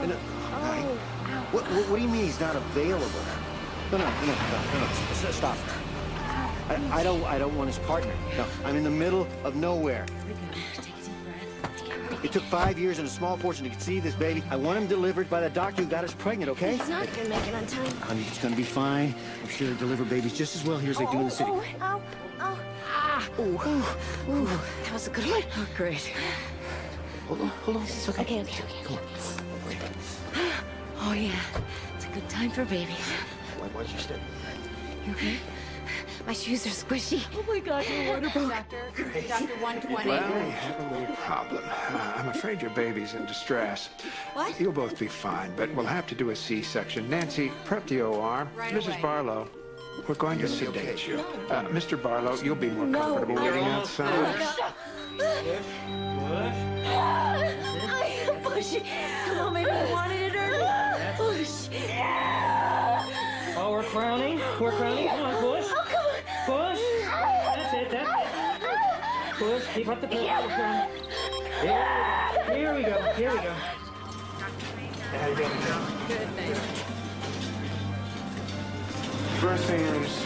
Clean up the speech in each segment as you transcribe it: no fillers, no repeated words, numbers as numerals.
No, what do you mean he's not available? No. Stop. I don't want his partner. No, I'm in the middle of nowhere. It took 5 years and a small fortune to conceive this baby. I want him delivered by the doctor who got us pregnant, okay? He's not gonna make it on time. Honey, it's gonna be fine. I'm sure they deliver babies just as well here as they do in the city. That was a good one. Oh, great. Hold on. It's okay. Okay. Come on. Oh, yeah. It's a good time for babies. Why don't you stay? You okay? My shoes are squishy. Oh my God, you're wonderful. Doctor 120. Well, we have a little problem. I'm afraid your baby's in distress. What? You'll both be fine, but we'll have to do a C-section. Nancy, prep the OR. Right Mrs. away. Barlow, we're going to sedate you. Mr. Barlow, you'll be more comfortable No. waiting outside. I am pushy. Come on, maybe you wanted it early. Push. Oh, we're crowning. Come on, push. Oh, come on. Push. That's it. Push. Keep up the pace. Here we go. How you doing? Good, thanks. First AMC.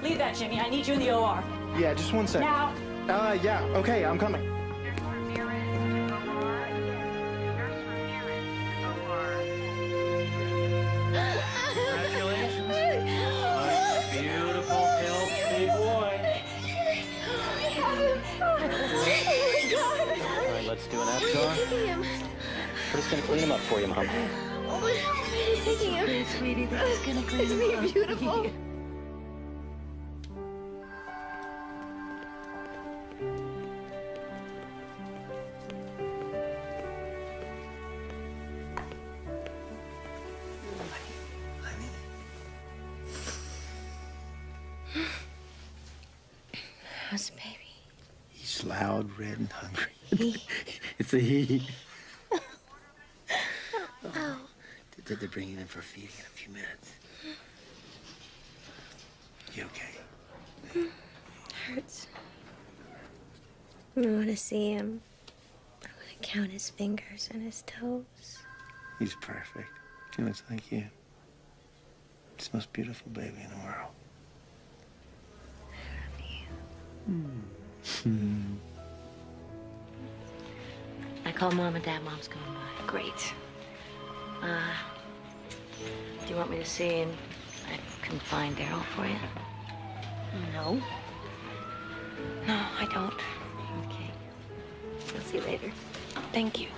Leave that, Jimmy. I need you in the OR. Yeah, just 1 second. Now. Yeah, okay, I'm coming. Congratulations. My beautiful, healthy boy. Oh, my God. All right, let's do an Apgar. We're just gonna clean him up for you, Mom. Oh, he's taking him. Sweetie, this is gonna clean Isn't he beautiful? How's the baby? He's loud, red, and hungry. He? It's a he. Oh. They're bringing him for feeding in a few minutes. You okay? Hurts. I want to see him. I want to count his fingers and his toes. He's perfect. He looks like you. It's the most beautiful baby in the world. I called Mom and Dad. Mom's coming by. Great. Do you want me to see and I can find Daryl for you? No. No, I don't. Okay. I'll see you later. Thank you.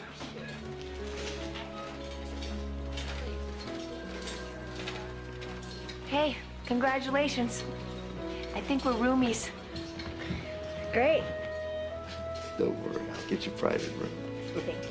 Hey, congratulations. I think we're roomies. Great. Don't worry, I'll get you private room. Thank you.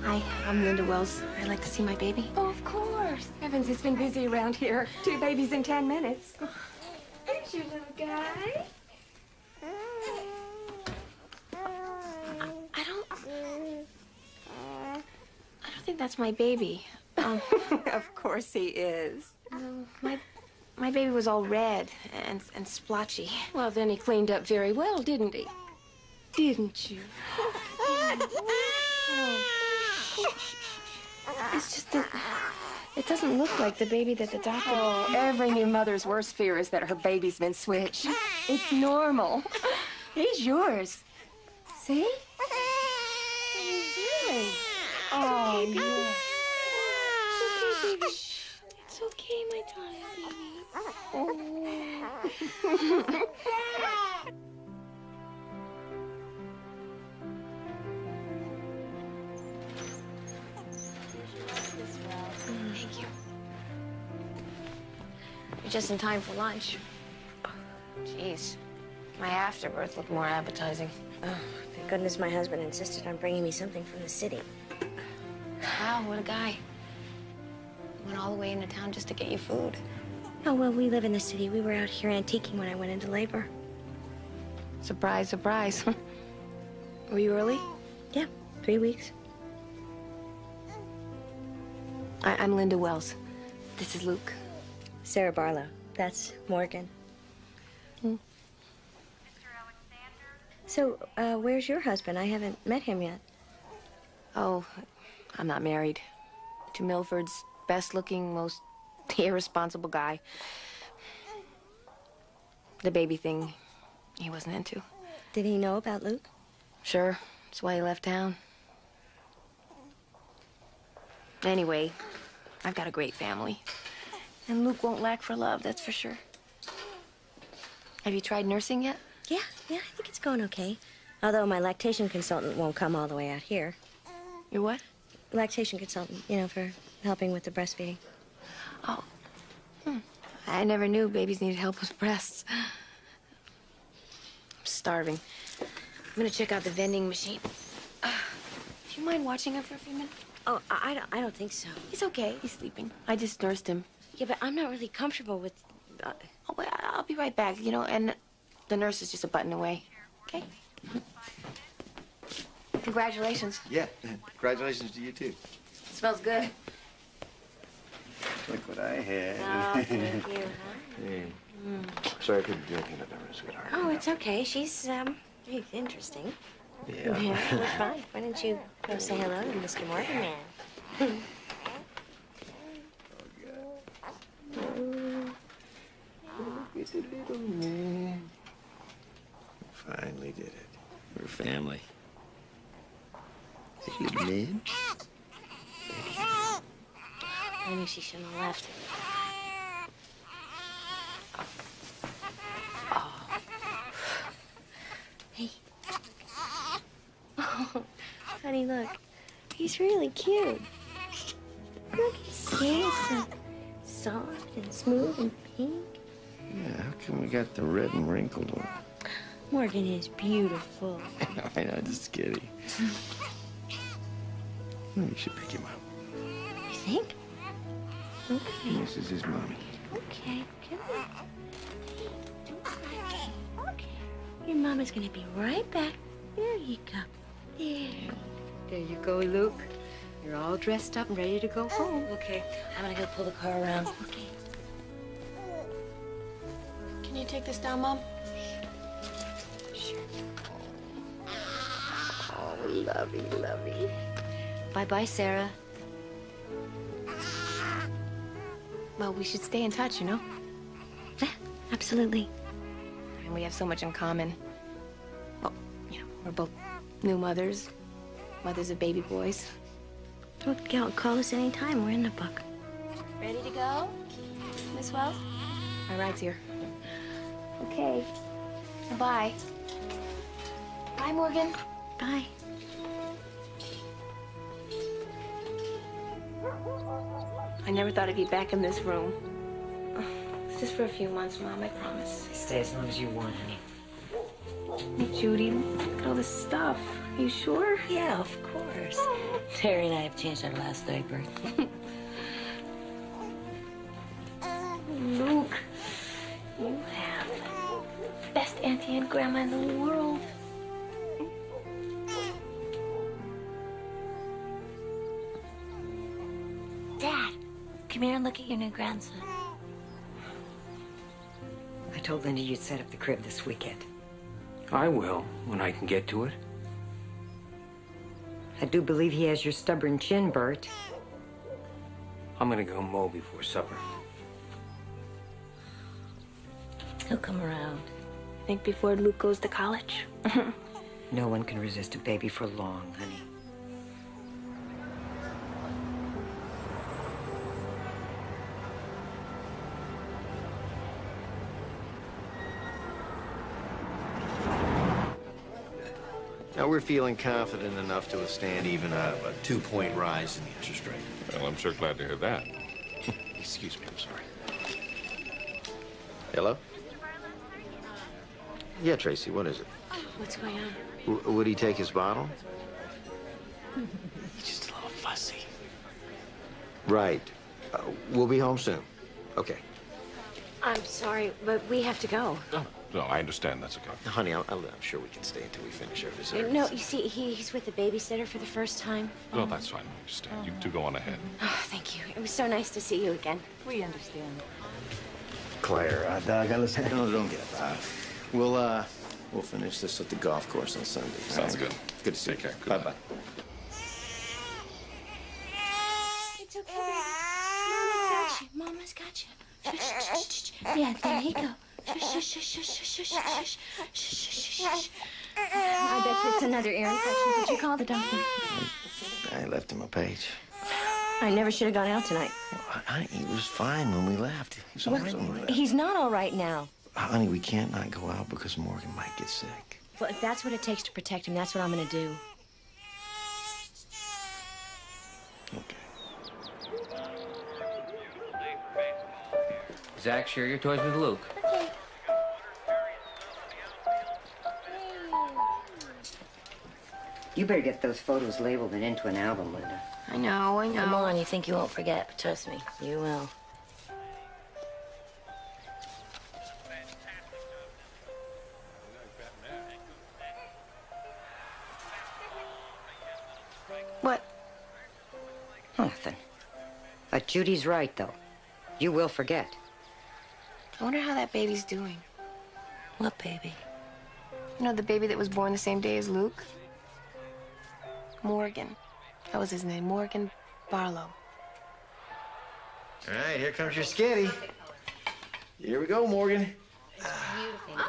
Hi, I'm Linda Wells. I'd like to see my baby. Oh, of course. Heavens, it's been busy around here. 2 babies in 10 minutes. There's your little guy. I don't think that's my baby. Of course he is. My baby was all red and splotchy. Well, then he cleaned up very well, didn't he? Didn't you? It's just that it doesn't look like the baby that the doctor... Oh, every new mother's worst fear is that her baby's been switched. It's normal. He's yours. See? Oh, yes. Okay, baby. It's okay, my darling baby. Thank you. You're just in time for lunch. Jeez, my afterbirth looked more appetizing. Oh, thank goodness my husband insisted on bringing me something from the city. Wow, what a guy. Went all the way into town just to get you food. Oh, well, we live in the city. We were out here antiquing when I went into labor. Surprise, surprise. Were you early? Yeah, 3 weeks. I'm Linda Wells. This is Luke. Sarah Barlow. That's Morgan. So, where's your husband? I haven't met him yet. Oh, I'm not married. To Milford's best-looking, most irresponsible guy. The baby thing, he wasn't into. Did he know about Luke? Sure, that's why he left town. Anyway, I've got a great family. And Luke won't lack for love, that's for sure. Have you tried nursing yet? Yeah, I think it's going okay. Although my lactation consultant won't come all the way out here. Your what? Lactation consultant, you know, for helping with the breastfeeding. Oh. I never knew babies needed help with breasts. I'm starving. I'm gonna check out the vending machine. Do you mind watching him for a few minutes? Oh, I don't think so. He's okay. He's sleeping. I just nursed him. Yeah, but I'm not really comfortable with... Oh, wait, I'll be right back, you know, and the nurse is just a button away. Okay? Congratulations. Yeah, congratulations to you, too. Smells good. Look what I had. Oh, thank you, Hey. Sorry I couldn't do anything about that, sweetheart. Oh, it's okay. She's, very interesting. Yeah. Yeah, well, fine. Why don't you go say hello to Mr. Morgan, man? Look at the little man. Finally did it. We're family. Hey, little man. I knew she shouldn't have left. Oh. Hey. Oh, honey, look. He's really cute. Look, he's handsome. Soft and smooth and pink. Yeah, how come we got the red and wrinkled one? Morgan is beautiful. I know, just kidding. Maybe you should pick him up. You think? Okay. This is his mommy. Okay, come on. Don't cry. Okay. Your mama's gonna be right back. There you go. There. There you go, Luke. You're all dressed up and ready to go home. Okay, I'm gonna go pull the car around. Okay. Can you take this down, Mom? Sure. Oh, lovey, lovey. Bye-bye, Sarah. Well, we should stay in touch, you know? Yeah, absolutely. And we have so much in common. Well, you know, we're both new mothers, mothers of baby boys. Well, call us anytime. We're in the book. Ready to go, Miss Wells? My ride's here. Okay. Bye. Bye, Morgan. Bye. I never thought I'd be back in this room. It's just for a few months, Mom, I promise. Stay as long as you want, honey. Hey, Judy, look at all this stuff. Are you sure? Yeah, of course. Terry and I have changed our last diaper. Luke, you have the best auntie and grandma in the world. Dad, come here and look at your new grandson. I told Linda you'd set up the crib this weekend. I will, when I can get to it. I do believe he has your stubborn chin, Bert. I'm gonna go mow before supper. He'll come around. I think before Luke goes to college. No one can resist a baby for long, honey. Now we're feeling confident enough to withstand even a 2-point rise in the interest rate. Well, I'm sure glad to hear that. Excuse me, I'm sorry. Hello? Yeah, Tracy, what is it? What's going on? Would he take his bottle? He's just a little fussy. Right. We'll be home soon. Okay. I'm sorry, but we have to go. Oh, No, I understand. That's okay. Honey, I'm sure we can stay until we finish our dessert. No, you see, he's with the babysitter for the first time. No, that's fine. I understand. You two go on ahead. Oh, thank you. It was so nice to see you again. We understand. Claire, Doug, listen. Don't get up. We'll finish this at the golf course on Sunday. Sounds good. Good to see you. Take care. Bye bye. It's okay, baby. Mama's got you. Mama's got you. Shh, shh, shh, shh. Yeah, there you go. Shh, shh, shh, shh, shh, shh, shh, shh, shh, shh. I bet it's another ear infection. Did you call the doctor? I left him a page. I never should have gone out tonight. Honey, he was fine when we left. He was all right when we left. He's not all right now. Honey, we can't not go out because Morgan might get sick. Well, if that's what it takes to protect him, that's what I'm going to do. Okay. Zach, share your toys with Luke. Okay. You better get those photos labeled and into an album, Linda. I know. Come on, you think you won't forget, but trust me, you will. What? Nothing. But Judy's right, though. You will forget. I wonder how that baby's doing. What baby? You know, the baby that was born the same day as Luke? Morgan. That was his name, Morgan Barlow. All right, here comes your skitty. Here we go, Morgan.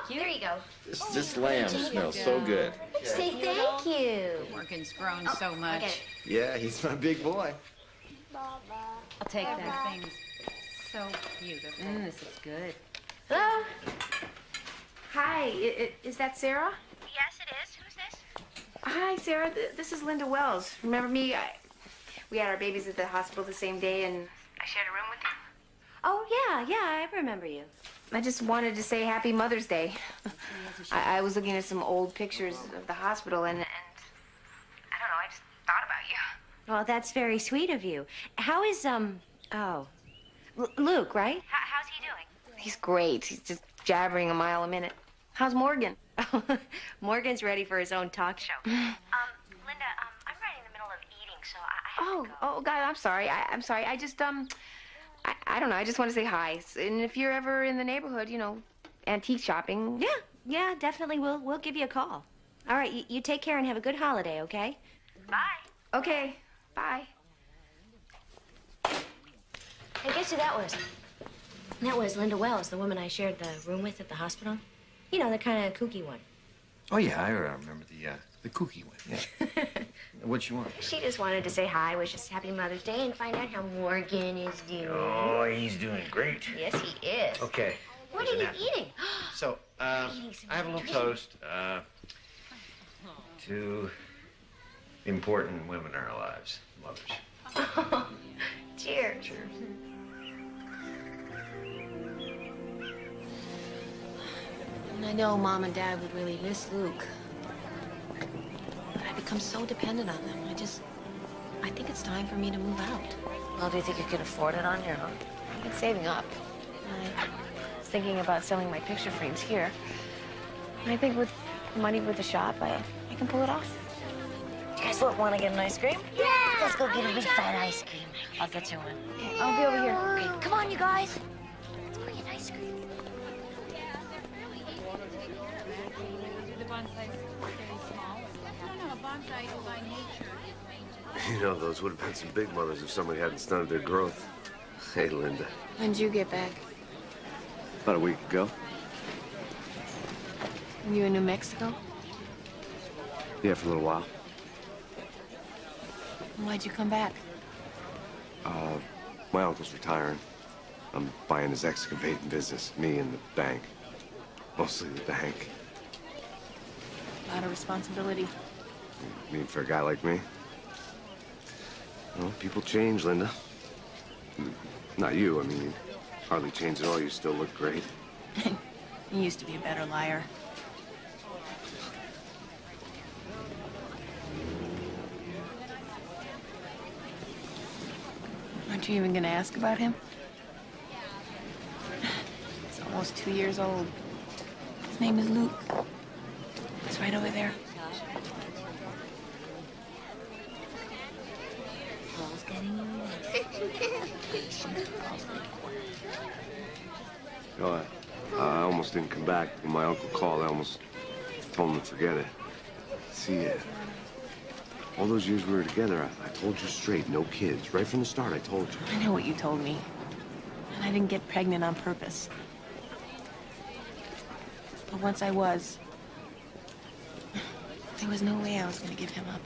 There you go. This lamb smells so good. Say thank you. Morgan's grown so much. Yeah, he's my big boy. I'll take that. Thing's so beautiful. This is good. Hello? Hi, is that Sarah? Yes, it is. Who's this? Hi, Sarah. This is Linda Wells. Remember me? We had our babies at the hospital the same day, and I shared a room with you. Oh, yeah, I remember you. I just wanted to say Happy Mother's Day. I was looking at some old pictures of the hospital, and I don't know, I just thought about you. Well, that's very sweet of you. How is, Luke, right? How's he doing? He's great. He's just jabbering a mile a minute. How's Morgan? Morgan's ready for his own talk show. Linda, I'm right in the middle of eating, so I have to go. Oh, God, I'm sorry. I'm sorry. I just, I don't know. I just want to say hi. And if you're ever in the neighborhood, you know, antique shopping. Yeah, definitely. We'll give you a call. All right, you take care and have a good holiday, okay? Bye. Okay, bye. Hey, guess who that was? That was Linda Wells, the woman I shared the room with at the hospital. You know, the kind of kooky one. Oh, yeah, I remember the kooky one, yeah. What you want? She just wanted to say hi, wish us Happy Mother's Day, and find out how Morgan is doing. Oh, he's doing great. Yes, he is. Okay. What are you eating? So, I have a little toast to important women in our lives, mothers. Cheers. Cheers. And I know Mom and Dad would really miss Luke. But I've become so dependent on them. I think it's time for me to move out. Well, do you think you can afford it on your own? I've been saving up. I was thinking about selling my picture frames here. And I think with money with the shop, I can pull it off. You guys want to get an ice cream? Yeah! Let's go get a big fat ice cream. I'll get you one. Okay, I'll be over here. Okay, come on, you guys. Let's go get ice cream. You know, those would have been some big mothers if somebody hadn't stunted their growth. Hey, Linda. When'd you get back? About a week ago. Were you in New Mexico? Yeah, for a little while. Why'd you come back? My uncle's retiring. I'm buying his excavating business, me and the bank. Mostly the bank. A lot of responsibility. I mean, for a guy like me. Well, people change, Linda. Not you, I mean, you hardly changed at all. You still look great. You used to be a better liar. Aren't you even gonna ask about him? He's almost 2 years old. His name is Luke. He's right over there. You know, I almost didn't come back. When my uncle called, I almost told him to forget it. See, all those years we were together, I told you straight, no kids. Right from the start, I told you. I know what you told me. And I didn't get pregnant on purpose. But once I was, there was no way I was going to give him up.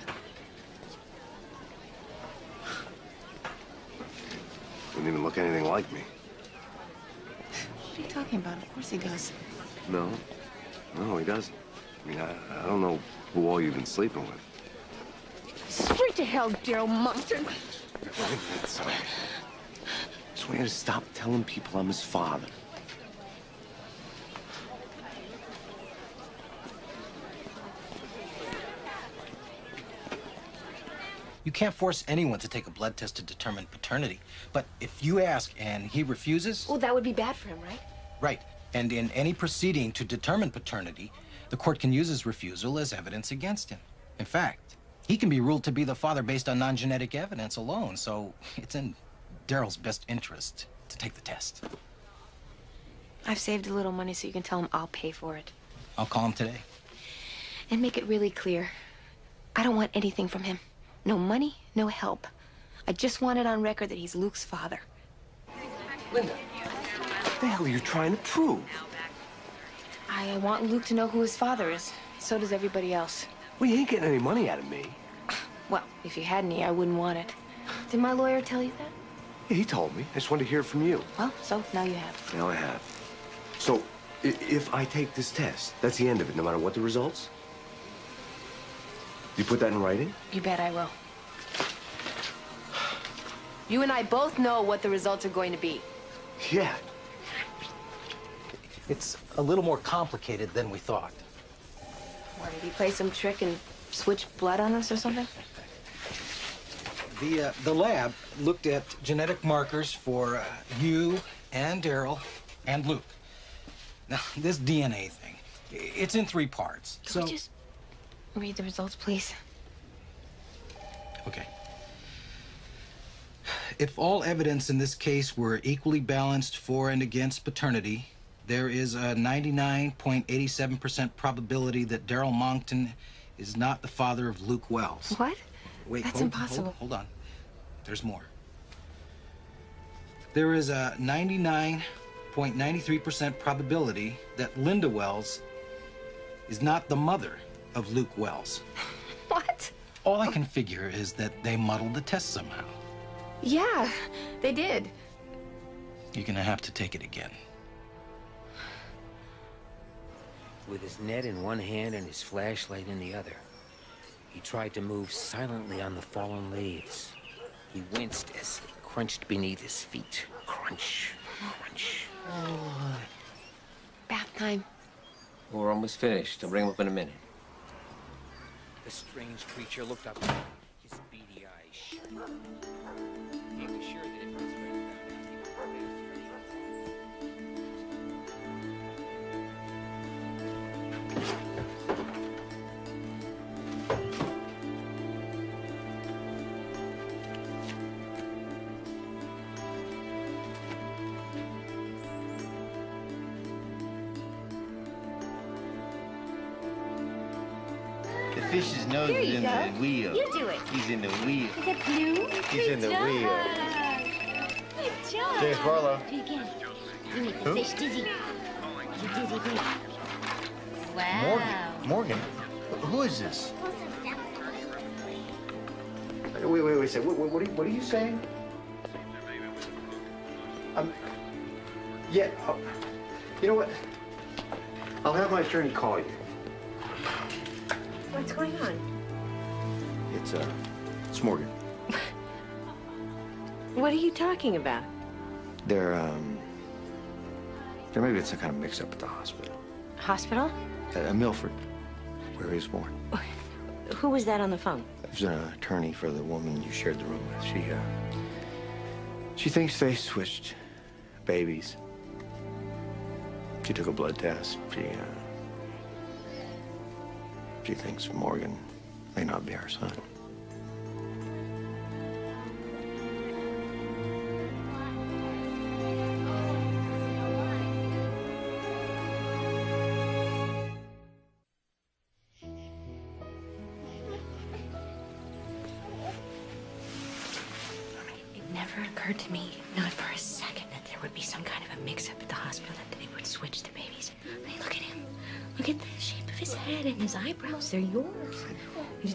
Didn't even look anything like me. What are you talking about? Of course he does. No, he doesn't. I mean, I don't know who all you've been sleeping with. Straight to hell, Daryl Moncton. Just want you to stop telling people I'm his father. You can't force anyone to take a blood test to determine paternity. But if you ask and he refuses... Well, that would be bad for him, right? Right. And in any proceeding to determine paternity, the court can use his refusal as evidence against him. In fact, he can be ruled to be the father based on non-genetic evidence alone, so it's in Daryl's best interest to take the test. I've saved a little money so you can tell him I'll pay for it. I'll call him today. And make it really clear. I don't want anything from him. No money, no help. I just want it on record that he's Luke's father. Linda, what the hell are you trying to prove? I want Luke to know who his father is. So does everybody else. Well, you ain't getting any money out of me. Well, if you had any, I wouldn't want it. Did my lawyer tell you that? Yeah, he told me. I just wanted to hear it from you. Well, so now you have. Now I have. So, if I take this test, that's the end of it, no matter what the results? You put that in writing? You bet I will. You and I both know what the results are going to be. Yeah. It's a little more complicated than we thought. What, did he play some trick and switch blood on us or something? The lab looked at genetic markers for you and Daryl and Luke. Now, this DNA thing, it's in 3 parts. Can we just read the results, please? Okay. If all evidence in this case were equally balanced for and against paternity, there is a 99.87% probability that Daryl Moncton is not the father of Luke Wells. What? Wait, That's impossible. Hold on. There's more. There is a 99.93% probability that Linda Wells is not the mother of Luke Wells. What? All I can figure is that they muddled the test somehow. Yeah, they did. You're gonna have to take it again. With his net in one hand and his flashlight in the other, he tried to move silently on the fallen leaves. He winced as they crunched beneath his feet. Crunch, crunch. Bath time. We're almost finished. I'll bring him up in a minute. The strange creature looked up at him, his beady eyes shut. He was sure that if his friend found out The fish's nose is in the wheel. You do it. He's in the wheel. Is it blue? He's in the wheel. Good job. James Barlow. Do it again. You make the Who? fish dizzy. You dizzy fish. Wow. Morgan? Who is this? Wait a second. What are you saying? Yeah. You know what? I'll have my attorney call you. What's going on? It's Morgan. What are you talking about? There may be some kind of mix-up at the hospital. Hospital? Milford, where he was born. Who was that on the phone? It was an attorney for the woman you shared the room with. She thinks they switched babies. She took a blood test. She thinks Morgan may not be our son. It never occurred to me, not for a second, that there would be some kind of a mix-up at the hospital, that they would switch the babies. I mean, look at him. Look at the shape of his head and his eyebrows. They're yours.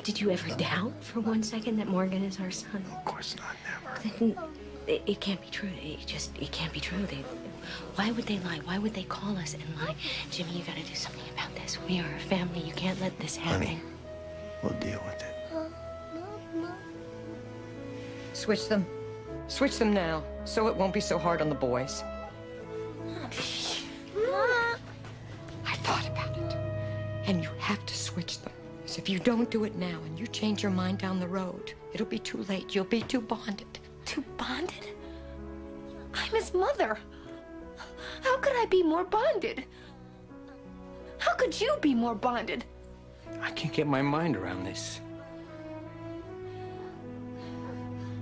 Did you ever doubt for one second that Morgan is our son? Of course not, never. Then it can't be true. It can't be true. Why would they lie? Why would they call us and lie? Jimmy, you gotta do something about this. We are a family. You can't let this happen. Honey, we'll deal with it. Switch them. Switch them now, so it won't be so hard on the boys. I thought about it. And you have to switch them. Because if you don't do it now and you change your mind down the road, it'll be too late. You'll be too bonded. Too bonded? I'm his mother. How could I be more bonded? How could you be more bonded? I can't get my mind around this.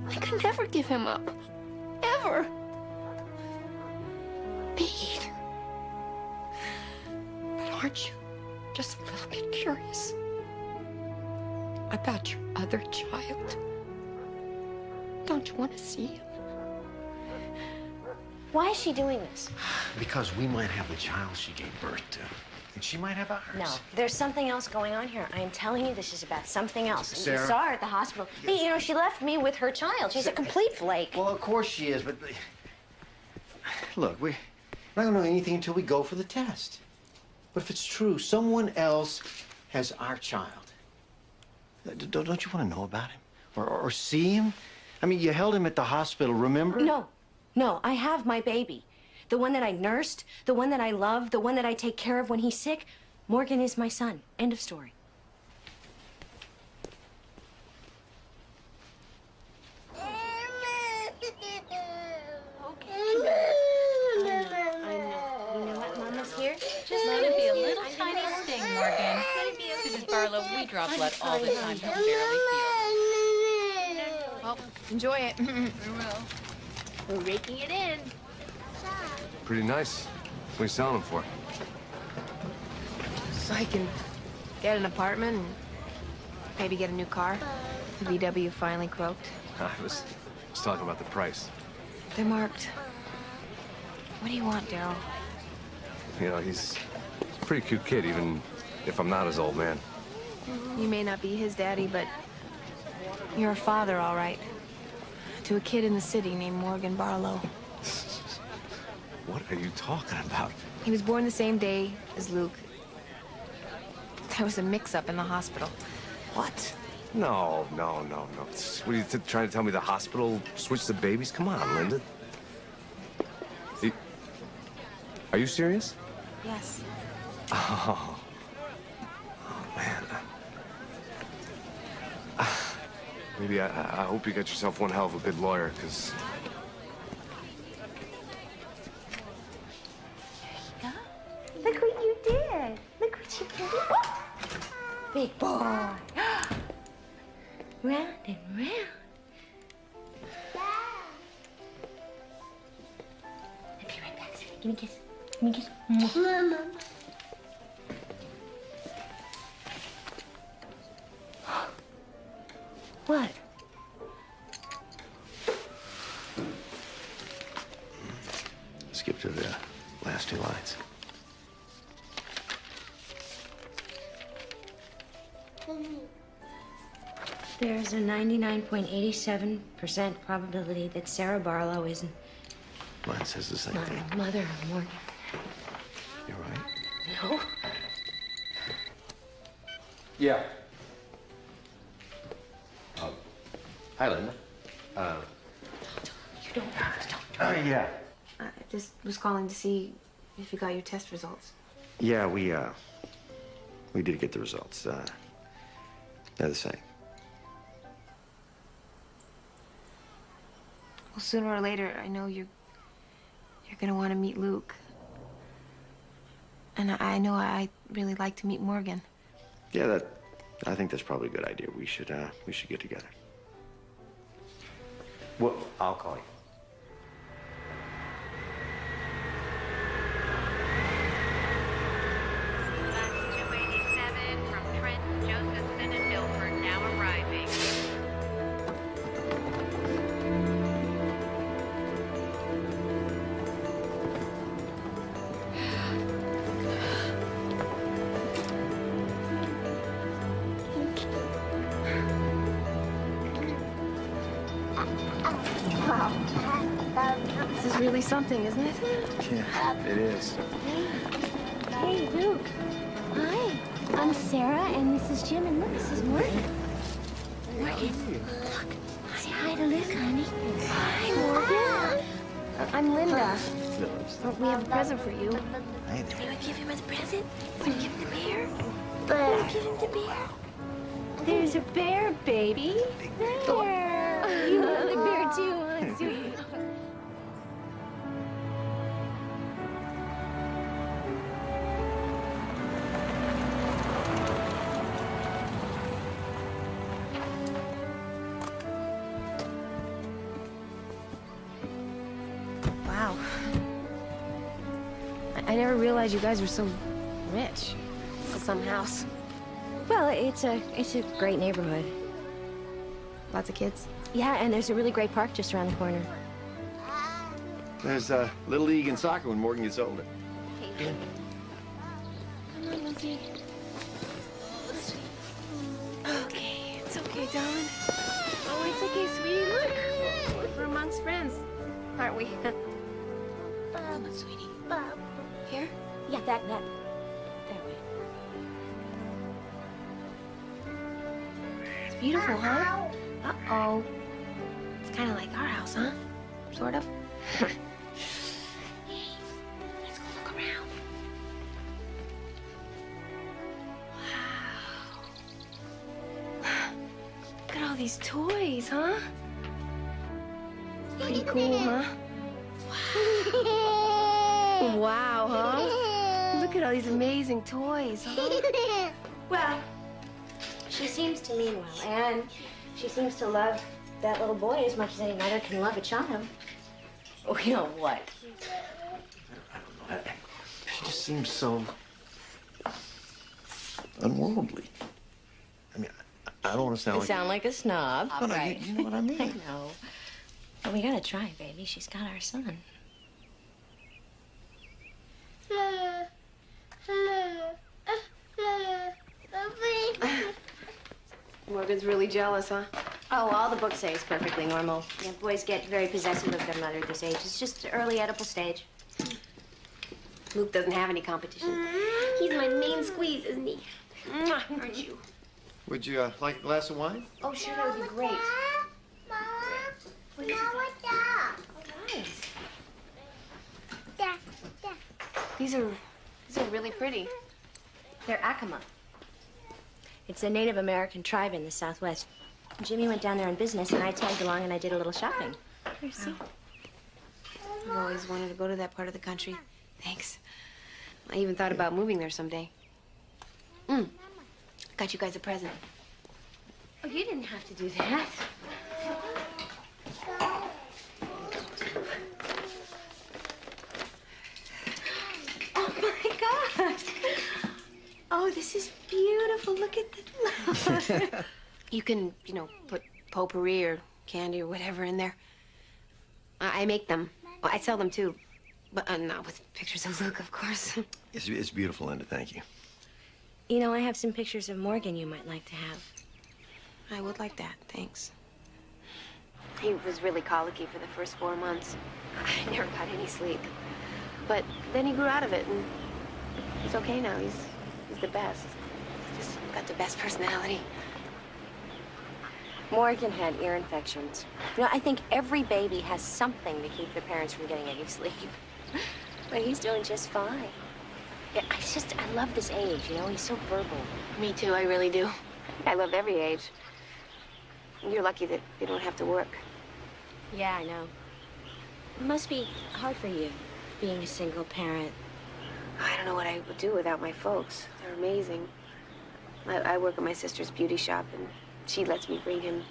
I could never give him up. Ever. Me either. But aren't you just a little bit curious about your other child? Don't you want to see him? Why is she doing this? Because we might have the child she gave birth to. And she might have ours. No, there's something else going on here. I am telling you, this is about something else. Sarah? You saw her at the hospital. Hey, you know, she left me with her child. She's a complete flake. Well, of course she is, but... Look, we're not going to know anything until we go for the test. But if it's true, someone else has our child. Don't you want to know about him? Or see him? I mean, you held him at the hospital, remember? No, I have my baby. The one that I nursed, the one that I love, the one that I take care of when he's sick. Morgan is my son. End of story. You know what? Mama's here. Just let it be a little tiny sting, Morgan. Mrs. Barlow, we drop blood all the time. He'll barely feel. Well, enjoy it. We will. We're raking it in. Pretty nice. What are you selling them for? So I can get an apartment and maybe get a new car. The VW finally croaked. I was talking about the price. They're marked. What do you want, Daryl? You know, he's a pretty cute kid, even if I'm not his old man. You may not be his daddy, but you're a father, all right. To a kid in the city named Morgan Barlow. What are you talking about? He was born the same day as Luke. There was a mix-up in the hospital. What? No. What are you trying to tell me? The hospital switched the babies? Come on, Linda. Are you serious? Yes. Oh man. Maybe I hope you got yourself one hell of a good lawyer, because... Look what you did. Look what you did. Big boy. Round and round. I'll be right back, sweetie. Give me a kiss. Give me a kiss. Mama. What? Skip to the last two lines. There's a 99.87% probability that Sarah Barlow isn't Mine says the same thing. my mother, Morgan. You're right. No. Yeah. Hi, Linda. You don't. Yeah. I just was calling to see if you got your test results. Yeah, we did get the results. They're the same. Well, sooner or later, I know you're gonna want to meet Luke. And I know I'd really like to meet Morgan. Yeah, I think that's probably a good idea. We should get together. Well, I'll call you. Bus 287 from Trenton, Josephson, and Milford now arriving. This is really something, isn't it? Yeah, it is. Hey, Luke. Hi. I'm Sarah, and this is Jim, and look, this is Morgan. Morgan, look. Say hi to Luke, honey. Hi, Morgan. I'm Linda. Oh, we have a present for you. Hey there. You want to give him a present? Want to give him the bear? Want to give him the bear? There's a bear, baby. Bear. You love the bear, too, huh, sweetie? Wow. I never realized you guys were so rich. Some house. Well, it's a great neighborhood. Lots of kids. Yeah, and there's a really great park just around the corner. There's Little League and soccer when Morgan gets older. Come on, Lizzie. Okay, it's okay, darling. Oh, it's okay, sweetie. Look, we're amongst friends, aren't we? Come on, sweetie. Here? Yeah, that way. It's beautiful, huh? Uh-oh. It's kind of like our house, huh? Sort of. Let's go look around. Wow. Look at all these toys, huh? Pretty cool, huh? Wow, huh? Look at all these amazing toys, huh? Well, she seems to mean well, and she seems to love that little boy as much as any mother can love a child. Oh, you know what? I don't know. She just seems so unworldly. I mean, I don't want to sound like... a snob. No, no, you know what I mean. I know. But we gotta try, baby. She's got our son. Morgan's really jealous, huh? Oh, all the books say it's perfectly normal. Yeah, boys get very possessive of their mother at this age. It's just early Oedipal stage. Luke doesn't have any competition. He's my main squeeze, isn't he? Aren't you? Would you like a glass of wine? Oh, sure, that would be great. These are really pretty. They're Acoma. It's a Native American tribe in the Southwest. Jimmy went down there on business, and I tagged along and I did a little shopping. Here, see? I've always wanted to go to that part of the country. Thanks. I even thought about moving there someday. Got you guys a present. Oh, you didn't have to do that. Oh, my gosh. Oh, this is beautiful. Look at the... You can, put potpourri or candy or whatever in there. I make them. Well, I sell them, too. But not with pictures of Luke, of course. It's beautiful, Linda. Thank you. You know, I have some pictures of Morgan you might like to have. I would like that, thanks. He was really colicky for the first 4 months. I never got any sleep. But then he grew out of it, and he's okay now. He's the best. He's just got the best personality. Morgan had ear infections. You know, I think every baby has something to keep their parents from getting any sleep. But he's doing just fine. Yeah, I love this age, he's so verbal. Me too, I really do. I love every age. You're lucky that you don't have to work. Yeah, I know. It must be hard for you, being a single parent. I don't know what I would do without my folks. They're amazing. I work at my sister's beauty shop, and she lets me bring him.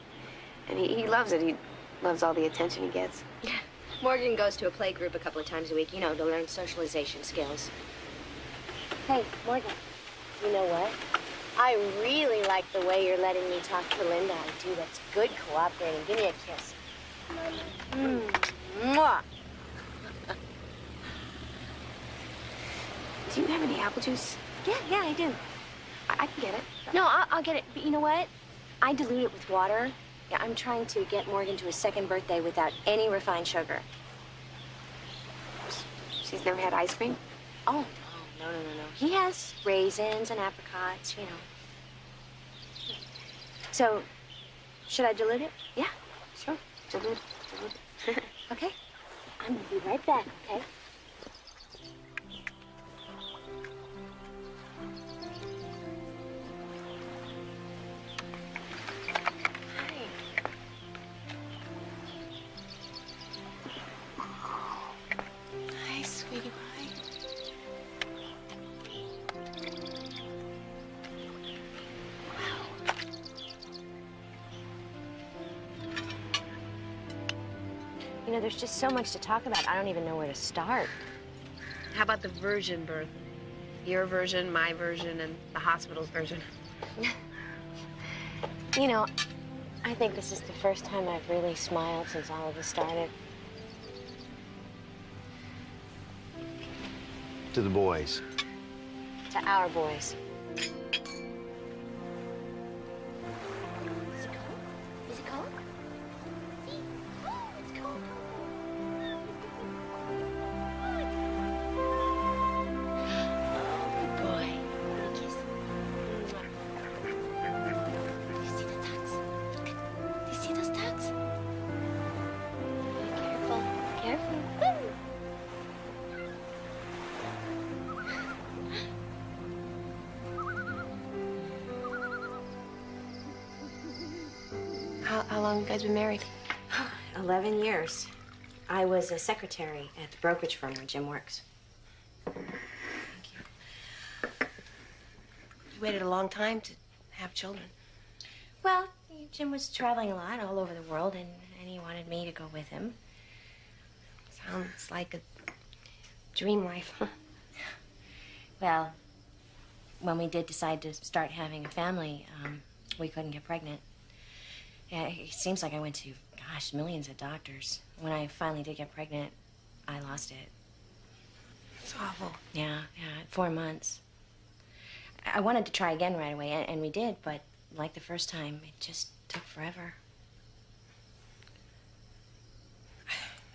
And he loves it. He loves all the attention he gets. Morgan goes to a play group a couple of times a week, you know, to learn socialization skills. Hey, Morgan, you know what? I really like the way you're letting me talk to Linda. I do. That's good cooperating. Give me a kiss. Mwah. Do you have any apple juice? Yeah, I do. I can get it. No, I'll get it. But you know what? I dilute it with water. Yeah, I'm trying to get Morgan to his 2nd birthday without any refined sugar. She's never had ice cream? Oh, no. He has raisins and apricots, you know. So, should I dilute it? Yeah, sure. Dilute it. Okay. I'm gonna be right back, okay? Hi, sweetie pie. You know, there's just so much to talk about. I don't even know where to start. How about the virgin birth? Your version, my version, and the hospital's version. You know, I think this is the first time I've really smiled since all of this started. To the boys. To our boys. Is it cold? Oh, it's cold. Oh, good boy. Give me a kiss. Do you see the tucks? Look at, do you see those tucks? Careful, careful. How long have you guys been married? 11 years. I was a secretary at the brokerage firm where Jim works. You waited a long time to have children. Well, Jim was traveling a lot all over the world, and he wanted me to go with him. Sounds like a dream life. Well, when we did decide to start having a family, we couldn't get pregnant. Yeah, it seems like I went to, gosh, millions of doctors. When I finally did get pregnant, I lost it. It's awful. Yeah, 4 months. I wanted to try again right away, and we did, but like the first time, it just took forever. I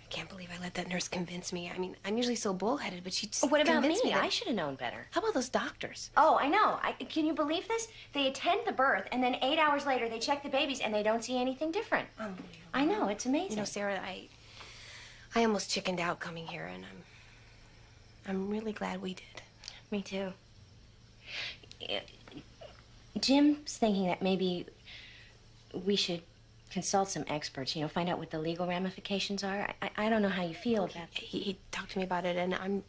can't believe I let that nurse convince me. I mean, I'm usually so bullheaded, but she just What about me? convinced me that... I should have known better. How about those doctors? Oh, I know. Can you believe this? They attend the birth, and then 8 hours later, they check the babies, and they don't see anything different. Unbelievable. I know. It's amazing. You know, Sarah, I almost chickened out coming here, and I'm really glad we did. Me too. Jim's thinking that maybe we should consult some experts, you know, find out what the legal ramifications are. I don't know how you feel about that. He talked to me about it, and I'm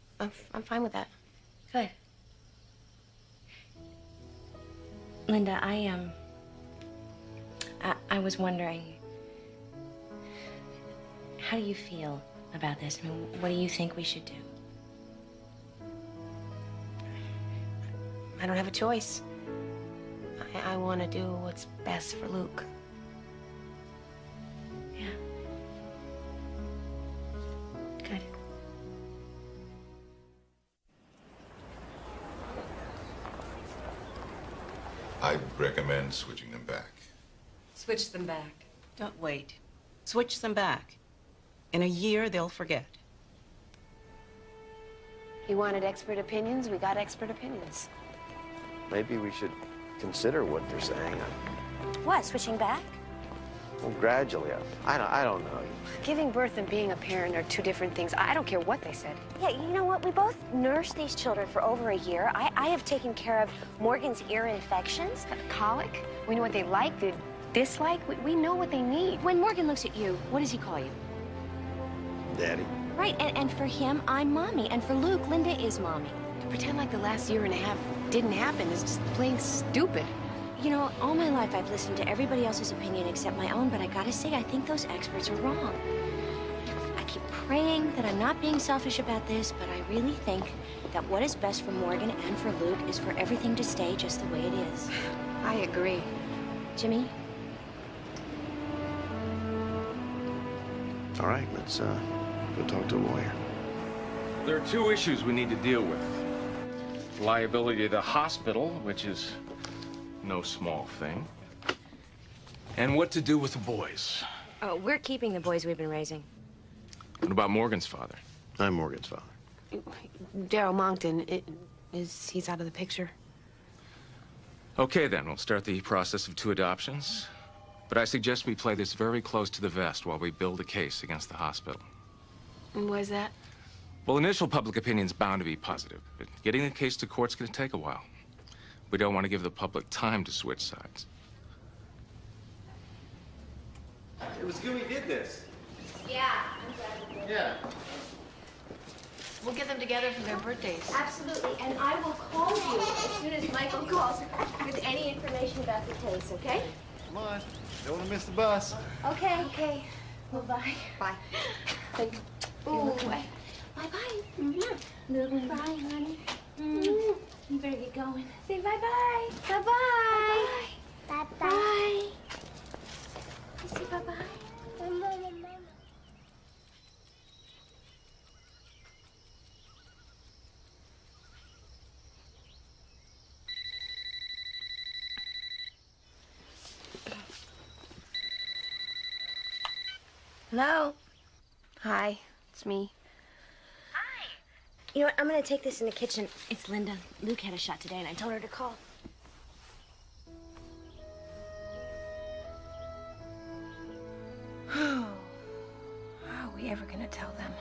fine with that. Good. Linda, I was wondering, how do you feel about this? I mean, what do you think we should do? I don't have a choice. I want to do what's best for Luke. Yeah. Good. I'd recommend switching them back. Switch them back. Don't wait. Switch them back. In a year, they'll forget. He wanted expert opinions. We got expert opinions. Maybe we should consider what they're saying. What, switching back? Well, gradually. I don't know. Giving birth and being a parent are two different things. I don't care what they said. Yeah, you know what? We both nursed these children for over a year. I have taken care of Morgan's ear infections. Colic. We know what they like, they dislike. We know what they need. When Morgan looks at you, what does he call you? Daddy. Right, and for him, I'm Mommy. And for Luke, Linda is Mommy. To pretend like the last year and a half didn't happen is just plain stupid. You know, all my life I've listened to everybody else's opinion except my own, but I gotta say, I think those experts are wrong. I keep praying that I'm not being selfish about this, but I really think that what is best for Morgan and for Luke is for everything to stay just the way it is. I agree. Jimmy? All right, let's go talk to a lawyer. There are two issues we need to deal with. Liability to the hospital, which is no small thing. And what to do with the boys. Oh, we're keeping the boys we've been raising. What about Morgan's father? I'm Morgan's father. Daryl Moncton, he's out of the picture. Okay, then, we'll start the process of 2 adoptions. But I suggest we play this very close to the vest while we build a case against the hospital. And why is that? Well, initial public opinion's bound to be positive, but getting the case to court's gonna take a while. We don't want to give the public time to switch sides. It was good we did this. Yeah, I'm glad we did. Yeah. We'll get them together for their birthdays. Absolutely, and I will call you as soon as Michael calls with any information about the case, okay? Come on. Don't want to miss the bus. Okay. Okay. Well, bye. Bye. Thank you. Ooh. Bye-bye. Mm-hmm. Bye, honey. Mm-hmm. You better get going. Say bye-bye. Bye-bye. Bye-bye. Bye. You say bye-bye. Hello? Hi, it's me. Hi. You know what? I'm gonna take this in the kitchen. It's Linda. Luke had a shot today, and I told her to call. How are we ever gonna tell them?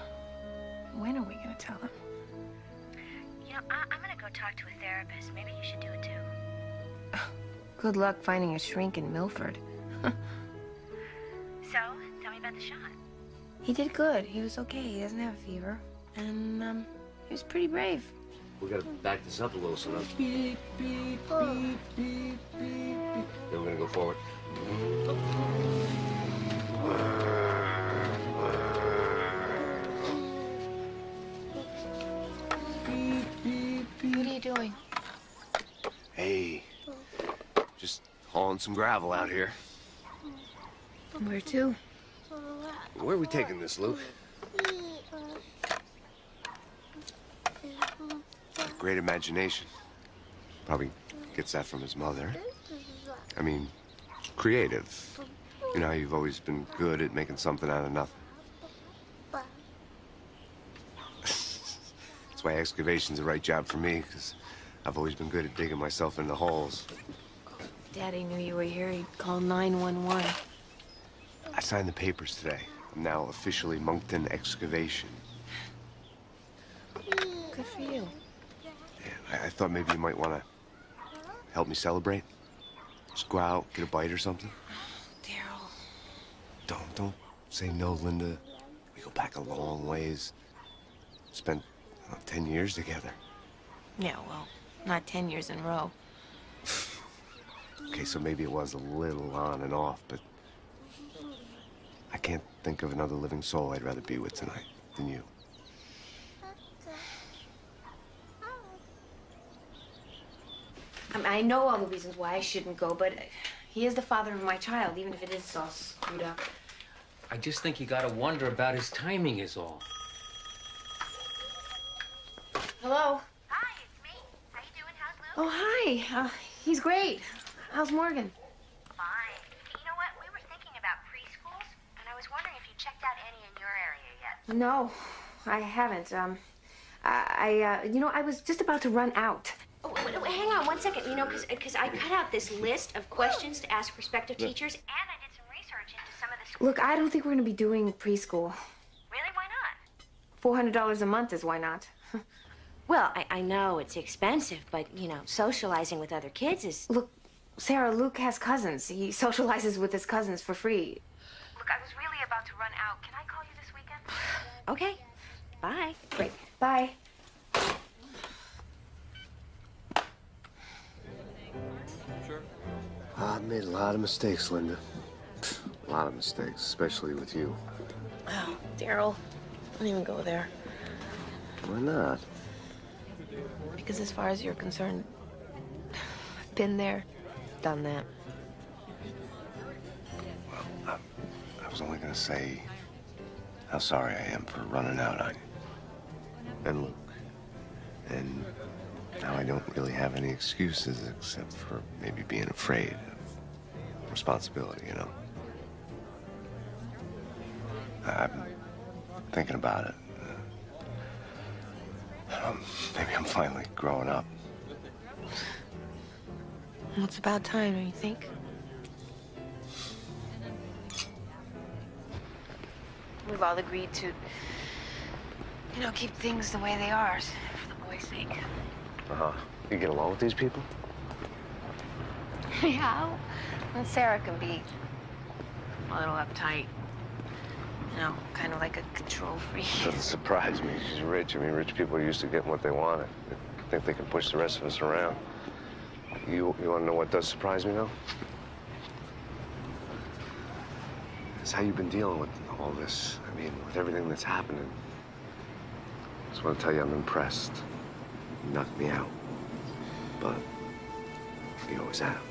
When are we gonna tell them? You know, I'm gonna go talk to a therapist. Maybe you should do it too. Good luck finding a shrink in Milford. So, tell me about the shot. He did good. He was okay. He doesn't have a fever. And, he was pretty brave. We gotta back this up a little, so that... Beep, beep, beep, beep, beep, beep. Then we're gonna go forward. What are you doing? Hey, just hauling some gravel out here. Where to? Where are we taking this, Luke? Great imagination. Probably gets that from his mother. I mean, creative. You know how you've always been good at making something out of nothing. That's why excavation's the right job for me, because I've always been good at digging myself into holes. Daddy knew you were here. He'd call 911. I signed the papers today. I'm now officially Moncton Excavation. Good for you. Yeah, I thought maybe you might want to help me celebrate. Just go out, get a bite or something. Daryl. Don't say no, Linda. We go back a long ways. Spent 10 years together. Yeah, well, not 10 years in a row. Okay, so maybe it was a little on and off, but I can't think of another living soul I'd rather be with tonight than you. I know all the reasons why I shouldn't go, but he is the father of my child, even if it is all screwed up. I just think you gotta wonder about his timing is all. Hello? Hi, it's me. How you doing? How's Luke? Oh, hi. He's great. How's Morgan? Fine. You know what? We were thinking about preschools, and I was wondering if you checked out any in your area yet. No, I haven't. I was just about to run out. Oh, hang on 1 second, because I cut out this list of questions to ask prospective teachers. And I did some research into some of the schools. Look, I don't think we're going to be doing preschool. Really? Why not? $400 a month is why not. Well, I know it's expensive, but, socializing with other kids is... Look, Sarah, Luke has cousins. He socializes with his cousins for free. Look, I was really about to run out. Can I call you this weekend? Okay. Bye. Great. Bye. I've made a lot of mistakes, Linda. A lot of mistakes, especially with you. Oh, Daryl, don't even go there. Why not? Because as far as you're concerned, I've been there, done that. Well, I was only gonna say how sorry I am for running out on you. And Luke. And now I don't really have any excuses except for maybe being afraid of responsibility, you know? I've been thinking about it. Maybe I'm finally growing up. Well, it's about time, don't you think? We've all agreed to, you know, keep things the way they are for the boys' sake. Uh-huh. You get along with these people? Yeah. And Sarah can be a little uptight. You know, kind of like a control freak. Doesn't surprise me. She's rich. I mean, rich people are used to getting what they want. They think they can push the rest of us around. You want to know what does surprise me, though? It's how you've been dealing with all this. I mean, with everything that's happening. I just want to tell you I'm impressed. You knocked me out. But you always have.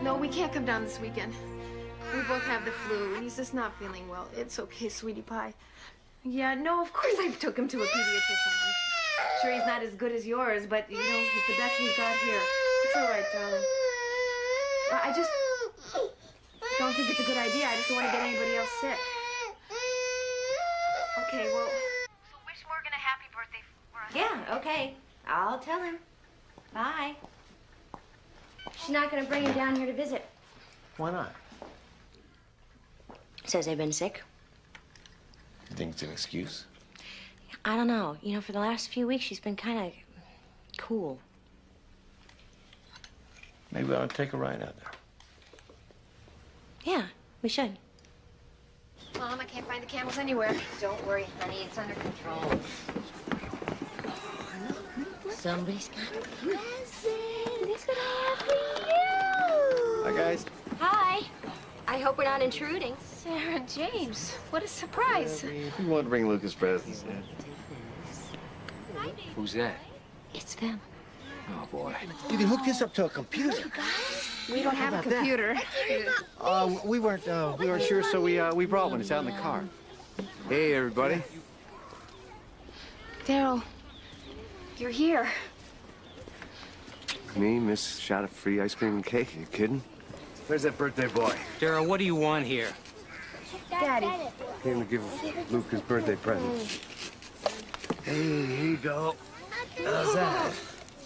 No, we can't come down this weekend. We both have the flu, and he's just not feeling well. It's okay, sweetie pie. Yeah, no, of course I took him to a pediatrician. I'm sure he's not as good as yours, but, you know, he's the best we've got here. It's all right, darling. I just don't think it's a good idea. I just don't want to get anybody else sick. Okay, well... So wish Morgan a happy birthday for us. Yeah, okay. I'll tell him. Bye. She's not going to bring him down here to visit. Why not? Says they've been sick. You think it's an excuse? I don't know. You know, for the last few weeks, she's been kind of cool. Maybe we ought to take a ride out there. Yeah, we should. Mom, I can't find the camels anywhere. Don't worry, honey. It's under control. Somebody's got a present. Look at all for you. Hi, guys. Hi. I hope we're not intruding. Sarah and James, what a surprise. We want to bring Lucas presents. Who's that? It's them. Oh, boy. You can hook this up to a computer. We don't have a computer. We weren't sure, so we brought one. It's out in the car. Hey, everybody. Daryl, you're here. Me, Miss Shot of free ice cream and cake? You kidding? Where's that birthday boy? Daryl, what do you want here? Daddy. Came to give Luke his birthday present. Hey, here you go. How's that?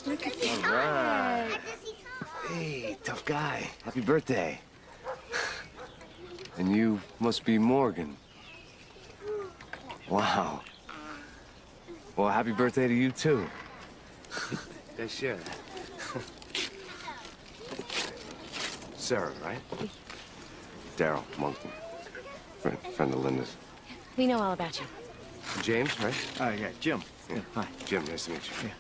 Look at All right. Hey, tough guy. Happy birthday. And you must be Morgan. Wow. Well, happy birthday to you, too. Yeah, sure. Sarah, right? Daryl Monkton. Friend of Linda's. We know all about you. James, right? Yeah, Jim. Yeah. Hi. Jim, nice to meet you. Yeah.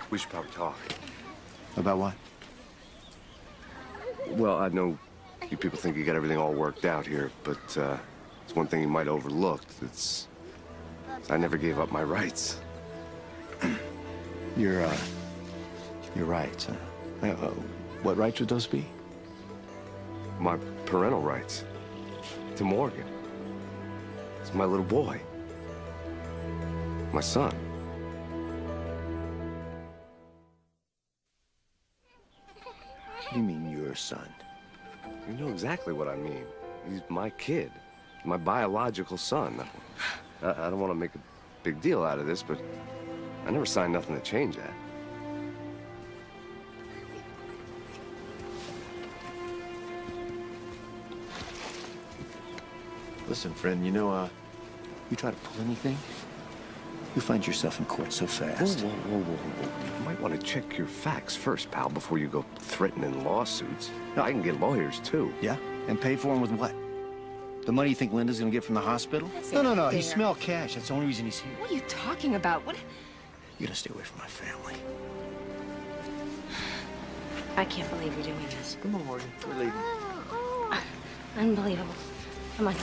We should probably talk. About what? Well, I know you people think you got everything all worked out here, but it's one thing you might overlook. It's I never gave up my rights. Your rights, huh? What rights would those be? My parental rights. To Morgan. It's my little boy. My son. What do you mean, your son? You know exactly what I mean. He's my kid. My biological son. I don't want to make a big deal out of this, but I never signed nothing to change that. Listen, friend, you know, you try to pull anything, you find yourself in court so fast. Whoa. You might want to check your facts first, pal, before you go threatening lawsuits. No, I can get lawyers, too. Yeah? And pay for them with what? The money you think Linda's gonna get from the hospital? No. He smelled cash. That's the only reason he's here. What are you talking about? What? You gotta stay away from my family. I can't believe you're doing this. Come on, Morgan. We're leaving. Unbelievable. Come on.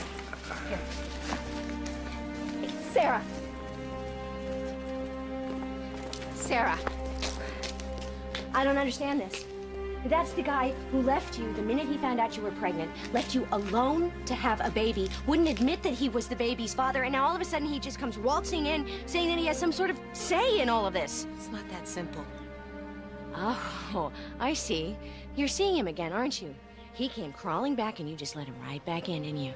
Here. Sarah. Sarah. I don't understand this. That's the guy who left you the minute he found out you were pregnant, left you alone to have a baby, wouldn't admit that he was the baby's father, and now all of a sudden he just comes waltzing in saying that he has some sort of say in all of this. It's not that simple. Oh, I see. You're seeing him again, aren't you? He came crawling back and you just let him right back in, didn't you?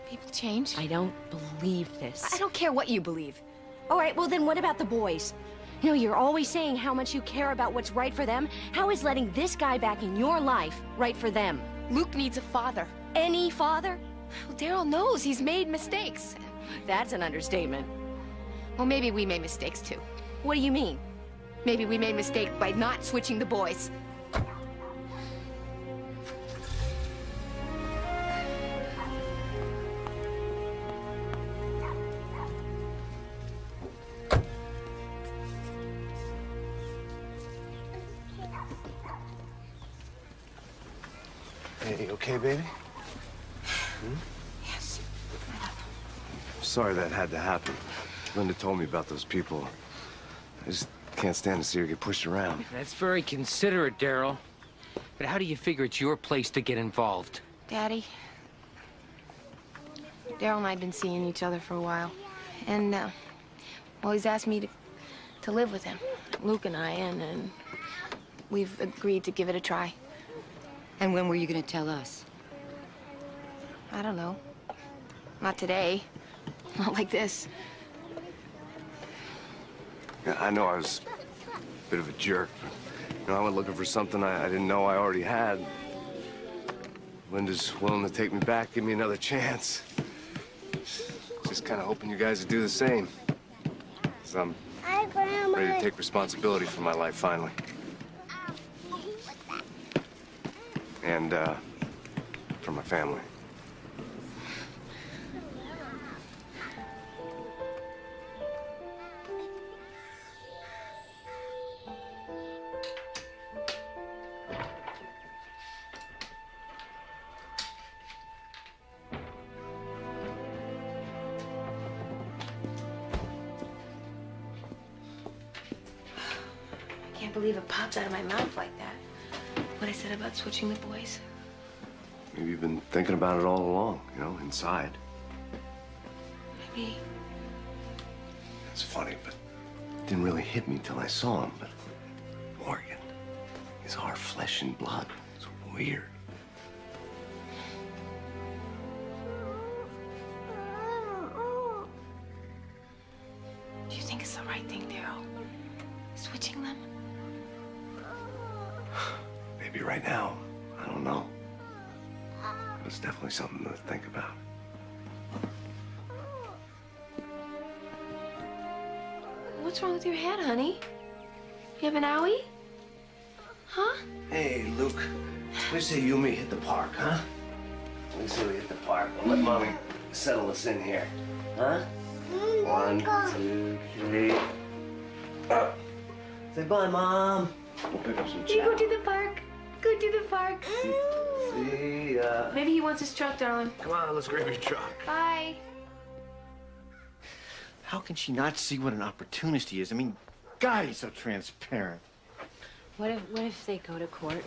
People change. I don't believe this. I don't care what you believe. All right, well then what about the boys? You know, you're always saying how much you care about what's right for them. How is letting this guy back in your life right for them? Luke needs a father. Any father? Well, Daryl knows he's made mistakes. That's an understatement. Well, maybe we made mistakes too. What do you mean? Maybe we made a mistake by not switching the boys. Hey, you okay, baby? Yes. Sorry that had to happen. Linda told me about those people. I just can't stand to see her get pushed around. That's very considerate, Daryl. But how do you figure it's your place to get involved? Daddy, Daryl and I have been seeing each other for a while. And, well, he's asked me to live with him, Luke and I, and we've agreed to give it a try. And when were you going to tell us? I don't know. Not today. Not like this. Yeah, I know I was a bit of a jerk, but, you know, I went looking for something I didn't know I already had. Linda's willing to take me back, give me another chance. Just kind of hoping you guys would do the same. 'Cause I'm ready to take responsibility for my life finally. And, for my family. I can't believe it popped out of my mouth like that. What I said about switching the boys. Maybe you've been thinking about it all along, you know, inside. Maybe. It's funny, but it didn't really hit me till I saw him. But Morgan is our flesh and blood. It's weird. Do you think it's the right thing, Daryl? Switching them? Maybe right now. I don't know. But it's definitely something to think about. What's wrong with your head, honey? You have an owie? Huh? Hey, Luke. We say you and me hit the park, huh? We say we hit the park. We'll let Mommy settle us in here. Huh? 1, 2, 3. Say bye, Mom. We'll pick up some You go chow. to the park. Go to the park. See ya. Maybe he wants his truck, darling. Come on, let's grab your truck. Bye. How can she not see what an opportunist he is? I mean, God, he's so transparent. What if they go to court?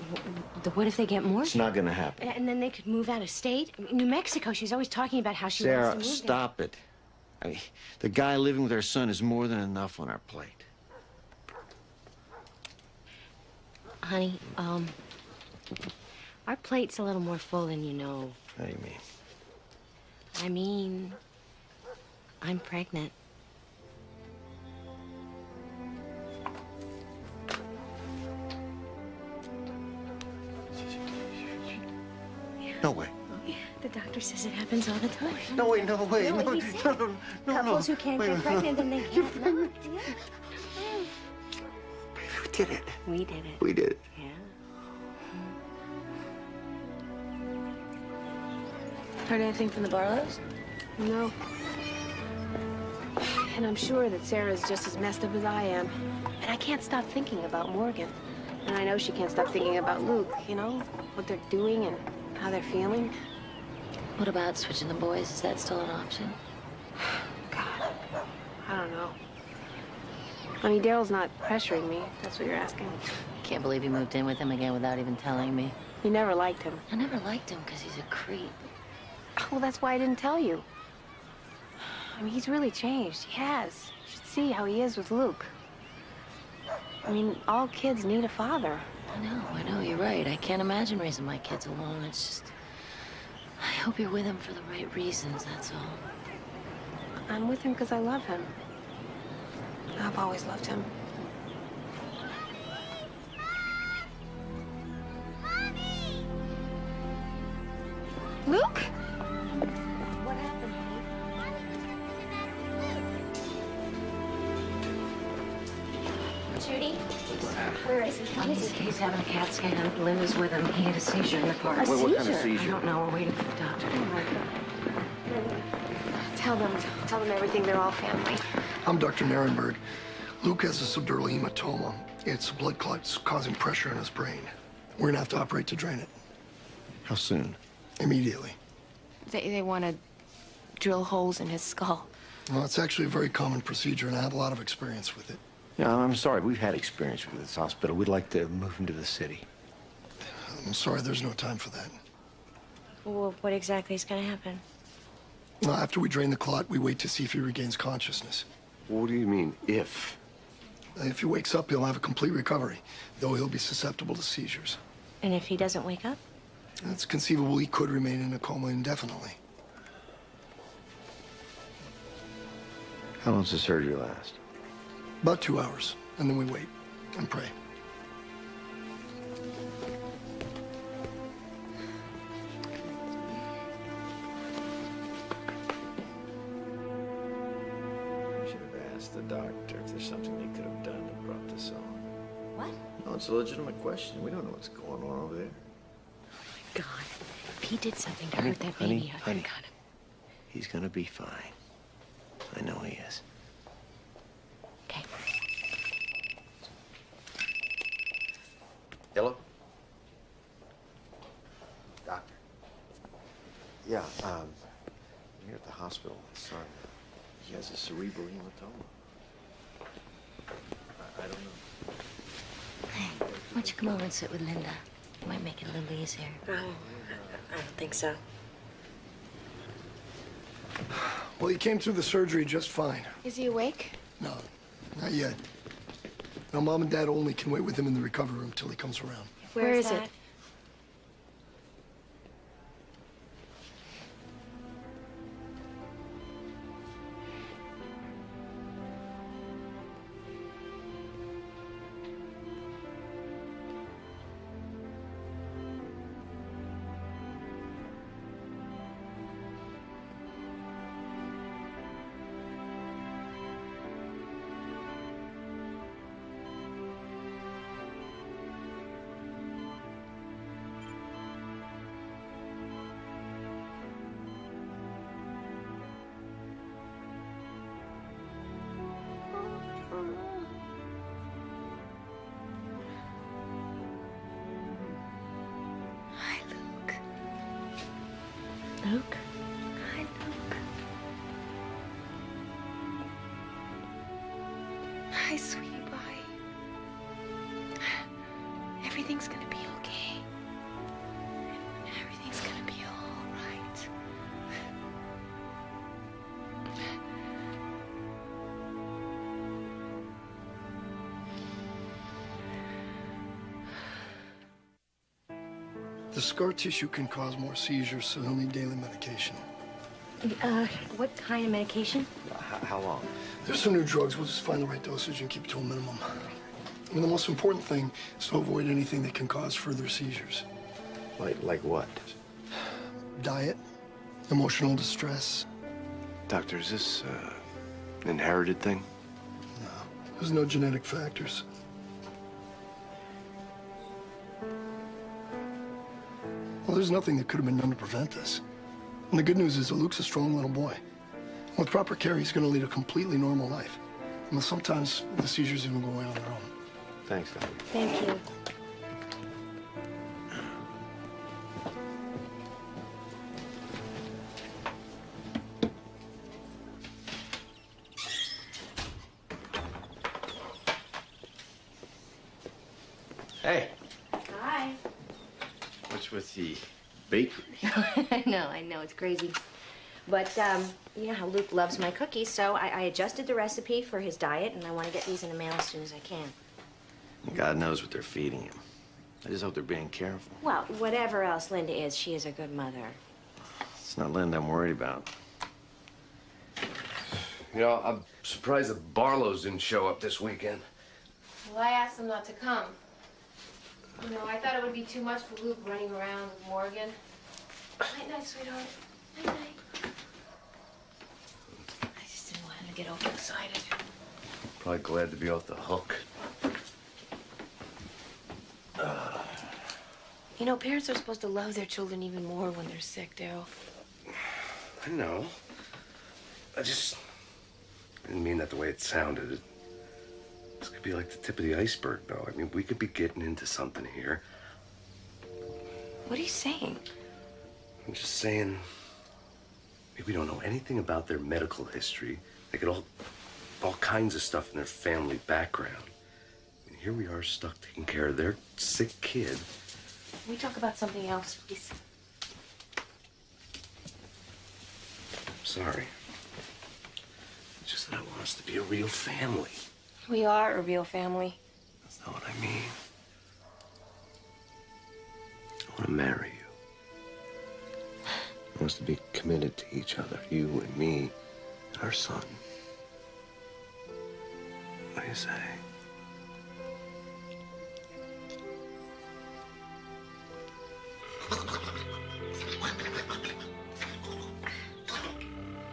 What if they get more? It's not gonna happen. And then they could move out of state? I mean, New Mexico, she's always talking about how she Sarah, wants to move stop it. I mean, the guy living with our son is more than enough on our plate. there. Honey, our plate's a little more full than you know. How do you mean? I mean, I'm pregnant. No way. The doctor says it happens all the time. No way, no way. No, No, he no, said no, no, couples no. who can't Wait, get wait, pregnant and they can't not. We did it. We did it. We did it. Yeah. Heard anything from the Barlows? No. And I'm sure that Sarah's just as messed up as I am. And I can't stop thinking about Morgan. And I know she can't stop thinking about Luke, you know? What they're doing and how they're feeling. What about switching the boys? Is that still an option? God, I don't know. I mean, Daryl's not pressuring me. That's what you're asking. Can't believe you moved in with him again without even telling me. You never liked him. I never liked him because he's a creep. Well, that's why I didn't tell you. I mean, he's really changed. He has. You should see how he is with Luke. I mean, all kids need a father. I know, you're right. I can't imagine raising my kids alone. It's just... I hope you're with him for the right reasons, that's all. I'm with him because I love him. I've always loved him. Luke? What happened, Judy? Where is he? What is he? He's having a CAT scan. Lynn is with him. He had a seizure in the park. A What kind of seizure? seizure? I don't know. We're waiting for the doctor. Tell them everything. They're all family. I'm Dr. Narenberg. Luke has a subdural hematoma. It's a blood clot causing pressure in his brain. We're gonna have to operate to drain it. How soon? Immediately. They want to drill holes in his skull. Well, it's actually a very common procedure, and I have a lot of experience with it. Yeah, I'm sorry. We've had experience with this hospital. We'd like to move him to the city. I'm sorry, there's no time for that. Well, what exactly is going to happen? Well, after we drain the clot, we wait to see if he regains consciousness. What do you mean, if? If he wakes up, he'll have a complete recovery, though he'll be susceptible to seizures. And if he doesn't wake up? It's conceivable he could remain in a coma indefinitely. How long does the surgery last? About 2 hours, and then we wait and pray. We should have asked the doctor if there's something they could have done that brought this on. What? No, it's a legitimate question. We don't know what's going on over there. God, if he did something to Honey, hurt that honey, baby, I honey. got him. He's gonna be fine. I know he is. Okay. Hello? Doctor. Yeah, I'm here at the hospital. My son, he has a cerebral hematoma. I don't know. Why don't you come over and sit with Linda? You might make it a little easier. I don't think so. Well, he came through the surgery just fine. Is he awake? No, not yet. Now, Mom and Dad only can wait with him in the recovery room till he comes around. Where is it? Luke? Hi, Luke. Hi, sweetie pie. Everything's gonna be okay. Everything's gonna be all right. The scar tissue can cause more seizures, so he'll need daily medication. What kind of medication? How long? There's some new drugs. We'll just find the right dosage and keep it to a minimum. I mean, the most important thing is to avoid anything that can cause further seizures. Like what? diet, emotional distress. Doctor, is this an inherited thing? There's no genetic factors. Well, there's nothing that could have been done to prevent this. And the good news is that Luke's a strong little boy. With proper care, he's going to lead a completely normal life. And sometimes the seizures even go away on their own. Thanks, Doctor. Thank you. Hey, Hi. what's with the bakery? I know, it's crazy. But, you know how Luke loves my cookies, so I adjusted the recipe for his diet, and I want to get these in the mail as soon as I can. God knows what they're feeding him. I just hope they're being careful. Well, whatever else Linda is, she is a good mother. It's not Linda I'm worried about. You know, I'm surprised the Barlows didn't show up this weekend. Well, I asked them not to come. You know, I thought it would be too much for Luke running around with Morgan. Night-night, sweetheart. Night-night. I just didn't want him to get overexcited. Probably glad to be off the hook. You know, parents are supposed to love their children even more when they're sick, Daryl. I know. I didn't mean that the way it sounded. This could be like the tip of the iceberg, though. I mean, we could be getting into something here. What are you saying? I'm just saying, if we don't know anything about their medical history, they could all kinds of stuff in their family background. And here we are stuck taking care of their sick kid. Can we talk about something else, please? I'm sorry. It's just that I want us to be a real family. We are a real family. That's not what I mean. I want to marry you. I want us to be committed to each other, you and me and our son. What do you say?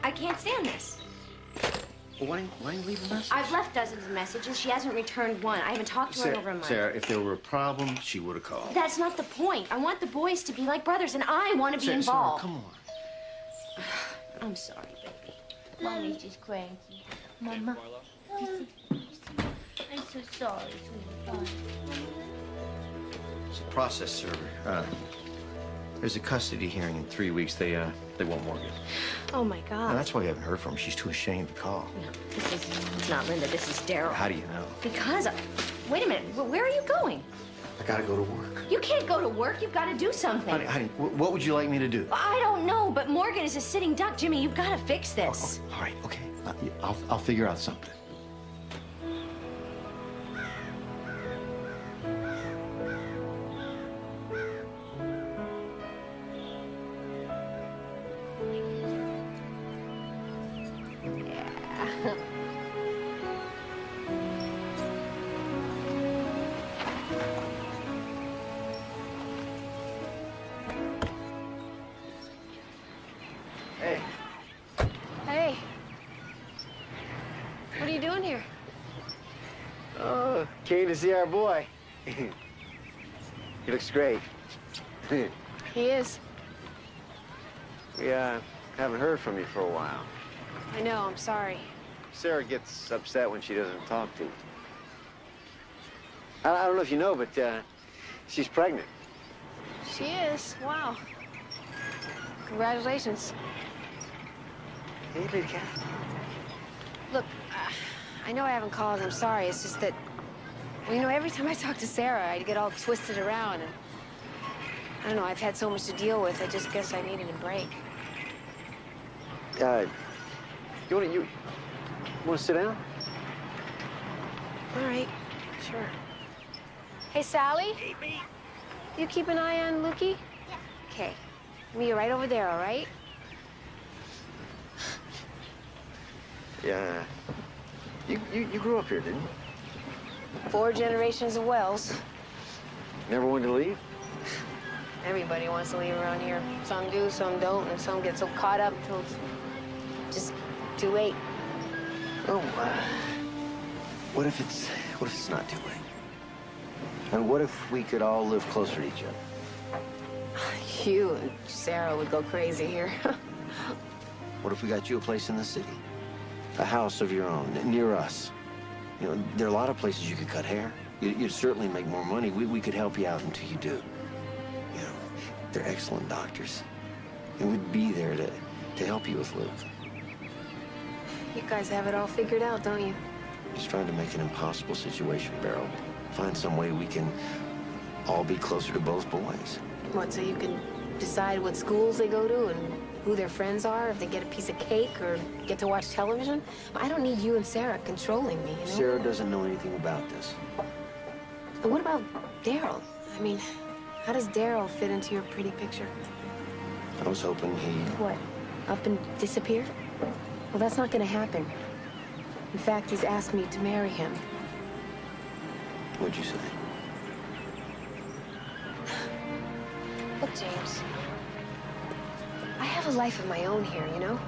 I can't stand this. Well, why you leave a message? I've left dozens of messages. She hasn't returned one. I haven't talked to her in over a month. Sarah, if there were a problem, she would have called. That's not the point. I want the boys to be like brothers, and I want to be Sarah, involved. come on. I'm sorry, baby. Mommy's just cranky. Mama. I'm so sorry, sweetheart. It's a process server. There's a custody hearing in 3 weeks. They won't Morgan. Oh, my God. And that's why you haven't heard from her. She's too ashamed to call. No, it's not Linda. This is Daryl. How do you know? Because wait a minute. Where are you going? I gotta go to work. You can't go to work. You've got to do something. Honey, what would you like me to do? I don't know, but Morgan is a sitting duck. Jimmy, you've got to fix this. All right, okay. I'll figure out something. Hey. Hey. What are you doing here? Oh, came to see our boy. He looks great. He is. We haven't heard from you for a while. I know, I'm sorry. Sarah gets upset when she doesn't talk to you. I don't know if you know, but she's pregnant. She is. Wow. Congratulations. Hey, big cat. Look, I know I haven't called. I'm sorry. It's just that, well, you know, every time I talk to Sarah, I get all twisted around, and I don't know. I've had so much to deal with. I just guess I needed a break. You want to sit down? All right. Sure. Hey, Sally. Hey, me. You keep an eye on Lukey? Yeah. Okay. Me right over there, all right? Yeah. You grew up here, didn't you? 4 generations of Wells. Never wanted to leave? Every anybody wants to leave around here. Some do, some don't, and some get so caught up until it's just too late. Oh, what if it's not too late? And what if we could all live closer to each other? You and Sarah would go crazy here. What if we got you a place in the city? A house of your own, near us. You know, there are a lot of places you could cut hair. You'd certainly make more money. We could help you out until you do. You know, they're excellent doctors. And we'd be there to help you with Luke. You guys have it all figured out, don't you? Just trying to make an impossible situation, Beryl. Find some way we can all be closer to both boys. What, so you can decide what schools they go to and who their friends are, if they get a piece of cake or get to watch television? I don't need you and Sarah controlling me, you know? Sarah doesn't know anything about this. But what about Daryl? I mean, how does Daryl fit into your pretty picture? I was hoping he'd... What, up and disappear? Well, that's not gonna happen. In fact, he's asked me to marry him. What'd you say? Look, James, I have a life of my own here, you know?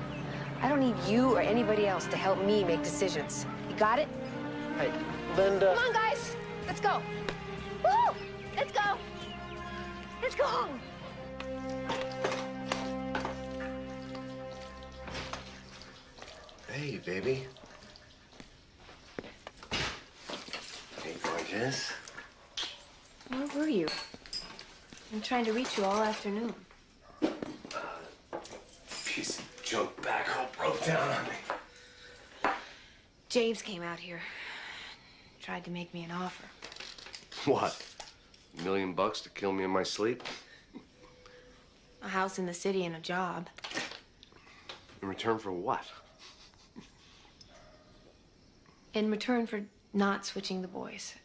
I don't need you or anybody else to help me make decisions. You got it? Hey, Linda. Come on, guys. Let's go. Woo! Let's go. Let's go home. Hey, baby. Hey, gorgeous. Where were you? I'm trying to reach you all afternoon. Piece of junk backhoe broke down on me. James came out here. Tried to make me an offer. What? $1 million to kill me in my sleep? A house in the city and a job. In return for what? In return for not switching the boys.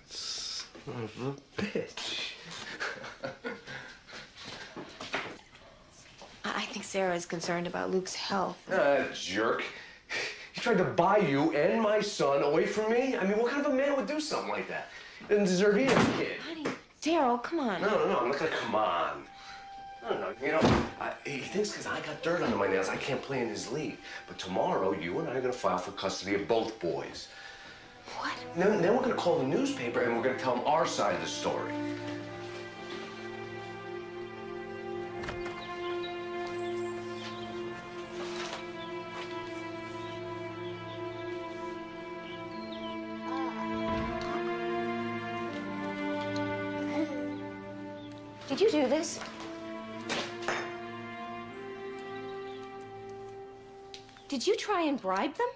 Son of a bitch. I think Sarah is concerned about Luke's health. Jerk. He tried to buy you and my son away from me? I mean, what kind of a man would do something like that? Doesn't deserve either kid. Honey, Daryl, come on. No, I'm not gonna come on. No, you know, he thinks because I got dirt under my nails, I can't play in his league. But tomorrow, you and I are gonna file for custody of both boys. What? Then we're gonna call the newspaper and we're gonna tell them our side of the story. Did you do this? Did you try and bribe them?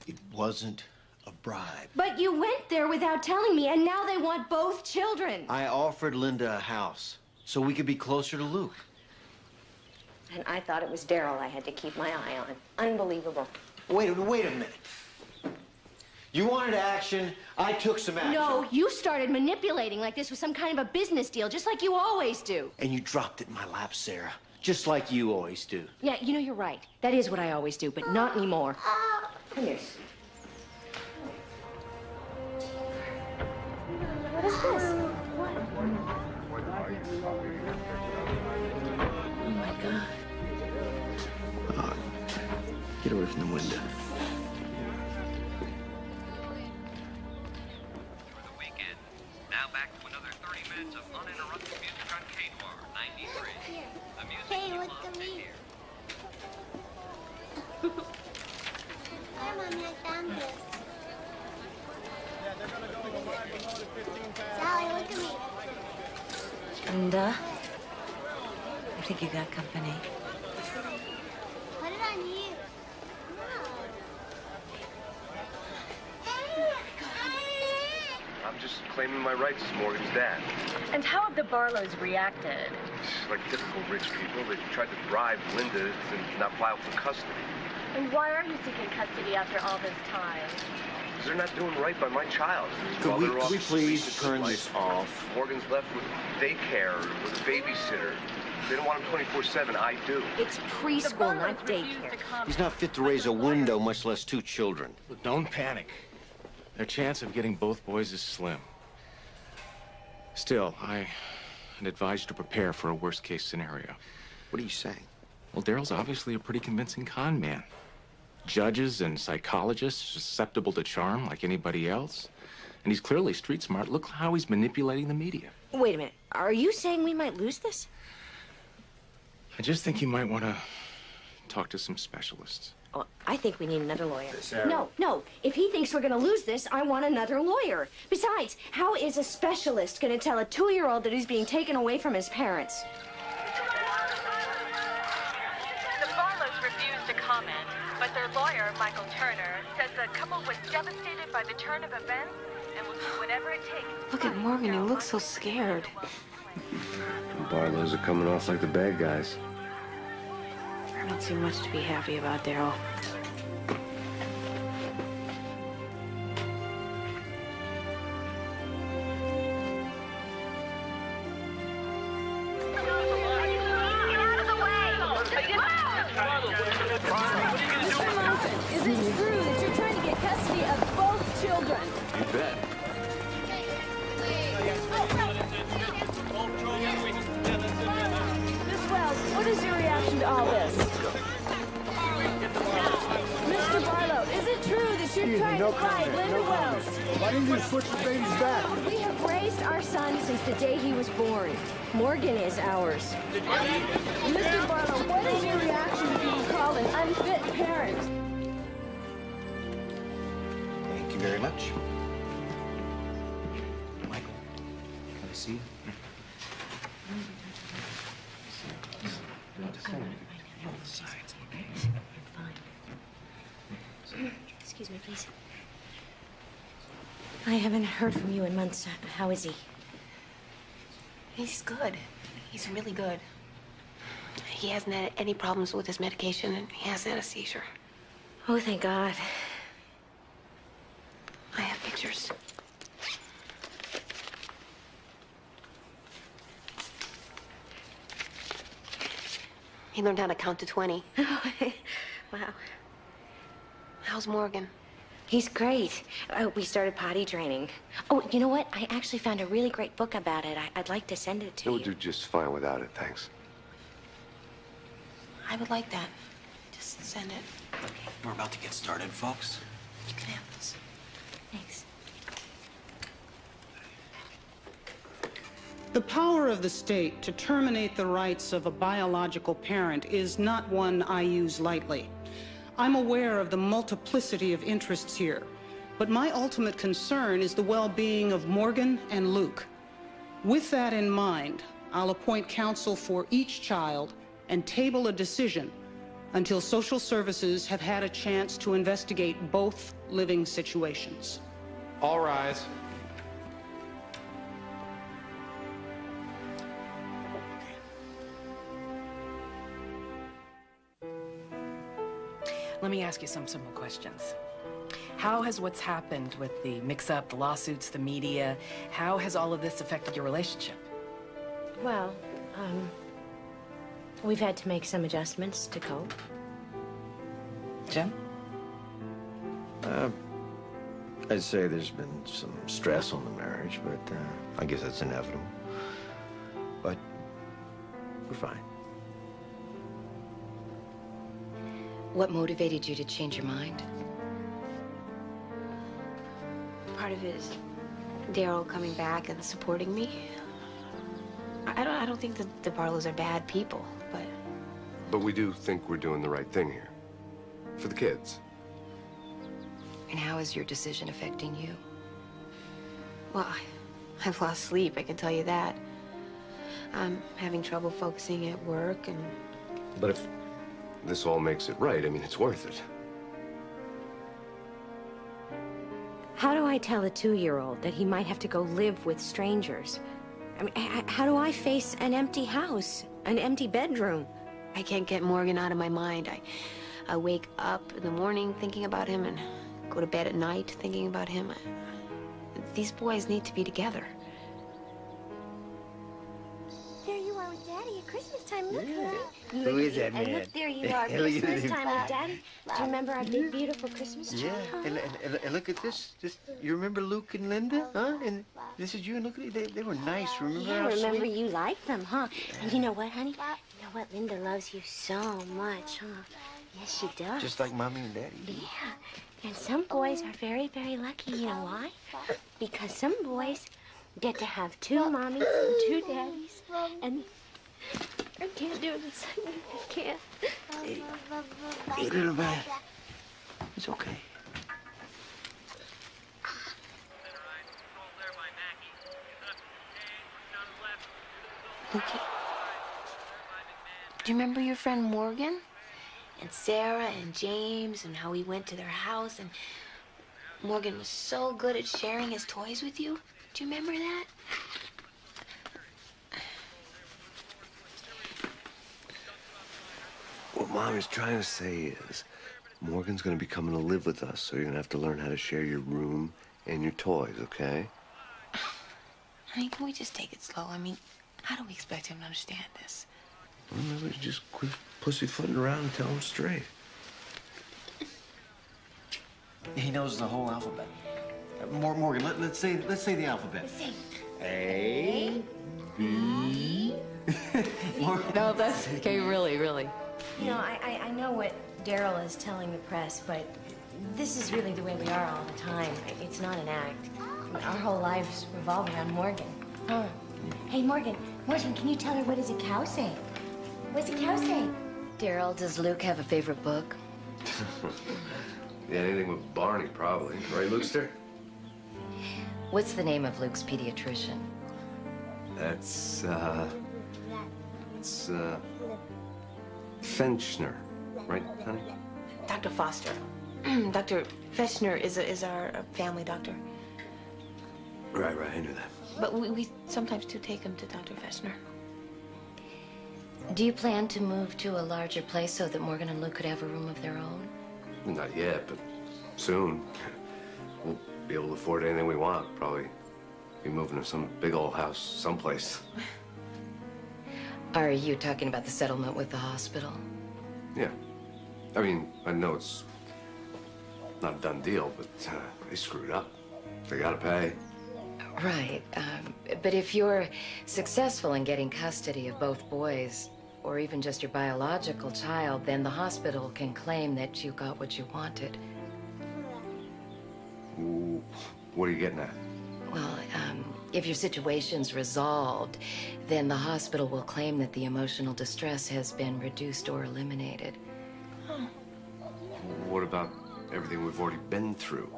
It wasn't a bribe. But you went there without telling me, and now they want both children. I offered Linda a house so we could be closer to Luke. And I thought it was Daryl I had to keep my eye on. Unbelievable. Wait a minute. You wanted action, I took some action. No, you started manipulating like this was some kind of a business deal, just like you always do. And you dropped it in my lap, Sarah. Just like you always do. Yeah, you know, you're right. That is what I always do, but not anymore. Come here. What is this? What? Oh, my God. Get away from the window. Now back to another 30 minutes of uninterrupted music on KNOR 93. The music Hey, you look love at to me. hear. Hi, Mommy, I found this. Sally, look at me. Linda, I think you got company. Put it on you. I'm just claiming my rights as Morgan's dad. And how have the Barlows reacted? Like typical rich people, they tried to bribe Linda to not file for custody. And why are you seeking custody after all this time? Because they're not doing right by my child. Could we While they're please off turn this off? Morgan's left with daycare, with a babysitter. They don't want him 24/7. I do. It's preschool, not daycare. He's not fit to raise a window, much less 2 children. Look, don't panic. Their chance of getting both boys is slim. Still, I'd advise you to prepare for a worst-case scenario. What are you saying? Well, Daryl's obviously a pretty convincing con man. Judges and psychologists susceptible to charm like anybody else. And he's clearly street smart. Look how he's manipulating the media. Wait a minute. Are you saying we might lose this? I just think you might want to talk to some specialists. Well, I think we need another lawyer. No, no. If he thinks we're going to lose this, I want another lawyer. Besides, how is a specialist going to tell a 2-year-old that he's being taken away from his parents? The Barlows refused to comment, but their lawyer, Michael Turner, says the couple was devastated by the turn of events and will do whatever it takes. Look at Morgan. He looks so scared. The Barlows are coming off like the bad guys. I don't see much to be happy about, Daryl. Is it true that you're trying to get custody of both children? You bet. Miss Wells, what is your reaction to all this? Mr. Barlow, is it true that you're trying to hide Linda Wells? Why didn't you switch the babies back? We have raised our son since the day he was born. Morgan is ours. Mr. Barlow, what is your reaction to being called an unfit parent? Thank you very much. Michael, can I see you? Excuse me, please. I haven't heard from you in months. How is he? He's good. He's really good. He hasn't had any problems with his medication, and he hasn't had a seizure. Oh, thank God. I have pictures. He learned how to count to 20. Wow. How's Morgan? He's great. We started potty training. Oh, you know what? I actually found a really great book about it. I'd like to send it to He'll you. do just fine without it, thanks. I would like that. Just send it. We're about to get started, folks. You can have this. Thanks. The power of the state to terminate the rights of a biological parent is not one I use lightly. I'm aware of the multiplicity of interests here, but my ultimate concern is the well-being of Morgan and Luke. With that in mind, I'll appoint counsel for each child and table a decision until social services have had a chance to investigate both living situations. All rise. Let me ask you some simple questions. How has what's happened with the mix-up, the lawsuits, the media, how has all of this affected your relationship? Well, we've had to make some adjustments to cope. Jim? I'd say there's been some stress on the marriage, but I guess that's inevitable. But we're fine. What motivated you to change your mind? Part of it is Daryl coming back and supporting me. I don't think that the Barlows are bad people, but... But we do think we're doing the right thing here. For the kids. And how is your decision affecting you? Well, I've lost sleep, I can tell you that. I'm having trouble focusing at work, and... But if this all makes it right, I mean, it's worth it. How do I tell a 2-year-old that he might have to go live with strangers? I mean, how do I face an empty house, an empty bedroom? I can't get Morgan out of my mind. I wake up in the morning thinking about him and go to bed at night thinking about him. These boys need to be together. There you are with Dad. Daddy, at Christmas time, look, Yeah. huh? Who is that And man? look, there you are, Look at Christmas him. time with Daddy. Do you remember our big, beautiful Christmas tree? Yeah, and look at this. You remember Luke and Linda, huh? And this is you, and look at it. They were nice. Remember Yeah, how remember sweet? you liked them, huh? And you know what, honey? You know what? Linda loves you so much, huh? Yes, she does. Just like Mommy and Daddy. Yeah. And some boys are very, very lucky. You know why? Because some boys get to have two mommies and two daddies. And I can't do this. I can't. Hey, little man. It's okay. Lukey, do you remember your friend Morgan? And Sarah and James and how we went to their house and Morgan was so good at sharing his toys with you? Do you remember that? What Mom is trying to say is, Morgan's gonna be coming to live with us, so you're gonna have to learn how to share your room and your toys, okay? Honey, can we just take it slow? I mean, how do we expect him to understand this? Well, maybe just quit pussyfooting around and tell him straight. He knows the whole alphabet. Morgan, let's say the alphabet. A, B. No, that's okay, really. You know, I know what Daryl is telling the press, but this is really the way we are all the time. It's not an act. Our whole lives revolve around Morgan. Huh? Hey, Morgan, can you tell her what does a cow say? What's a cow say? Daryl, does Luke have a favorite book? Yeah, anything with Barney, probably. Right, Lukester? What's the name of Luke's pediatrician? It's Fenchner. Right, honey? Dr. Foster. Dr. Fechner is our family doctor. Right, I knew that. But we sometimes do take him to Dr. Fechner. Do you plan to move to a larger place so that Morgan and Luke could have a room of their own? Not yet, but soon. We'll be able to afford anything we want. Probably be moving to some big old house someplace. Are you talking about the settlement with the hospital? Yeah. I mean, I know it's not a done deal, but they screwed up. They gotta pay. Right. But if you're successful in getting custody of both boys, or even just your biological child, then the hospital can claim that you got what you wanted. Ooh, what are you getting at? Well, if your situation's resolved, then the hospital will claim that the emotional distress has been reduced or eliminated. What about everything we've already been through?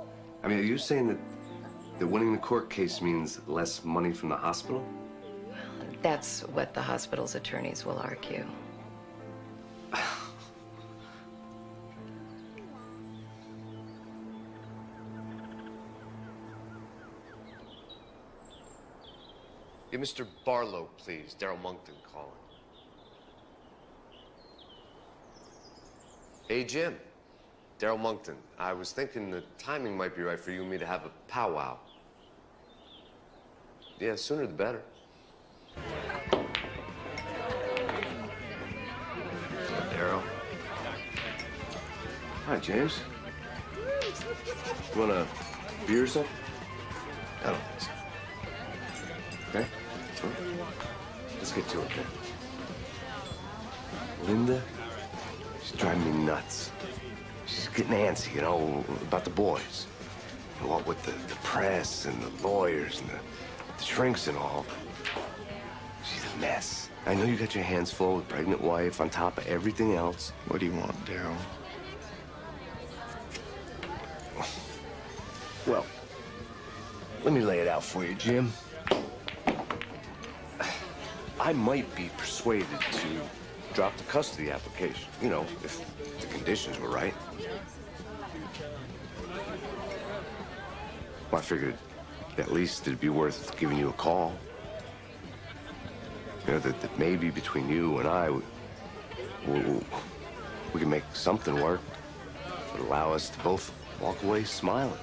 I mean, are you saying that winning the court case means less money from the hospital? That's what the hospital's attorneys will argue. Get Mr. Barlow, please. Daryl Monkton calling. Hey, Jim. Daryl Monkton. I was thinking the timing might be right for you and me to have a powwow. Yeah, sooner the better. Daryl. Hi, James. You want a beer or something? I don't think so. Okay? Let's get to it, then. Linda, she's driving me nuts. She's getting antsy, you know, about the boys. You know, what with the press and the lawyers and the shrinks and all. She's a mess. I know you got your hands full with pregnant wife on top of everything else. What do you want, Daryl? Well, let me lay it out for you, Jim. I might be persuaded to drop the custody application, you know, if the conditions were right. Well, I figured at least it'd be worth giving you a call. You know, that maybe between you and I, we can make something work that would allow us to both walk away smiling.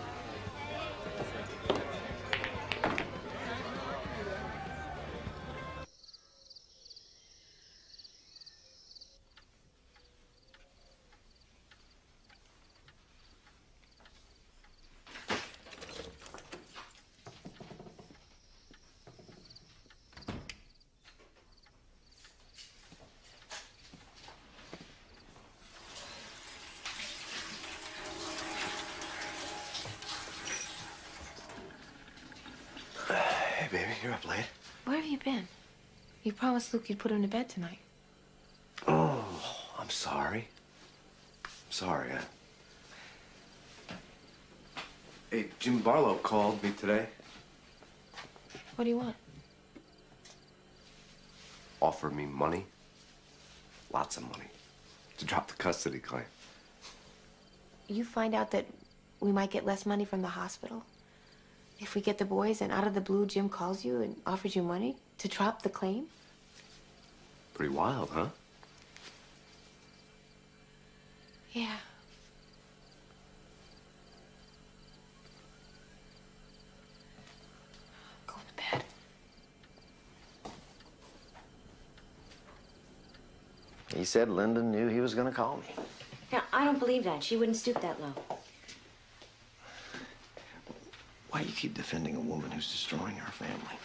baby, you're up late. Where have you been? You promised Luke you'd put him to bed tonight. Oh, I'm sorry. Sorry. Hey, Jim Barlow called me today. What do you want? Offered me money. Lots of money. To drop the custody claim. You find out that we might get less money from the hospital if we get the boys, and out of the blue, Jim calls you and offers you money to drop the claim? Pretty wild, huh? Yeah. Go to bed. He said Linda knew he was going to call me. Now, I don't believe that. She wouldn't stoop that low. Why do you keep defending a woman who's destroying our family?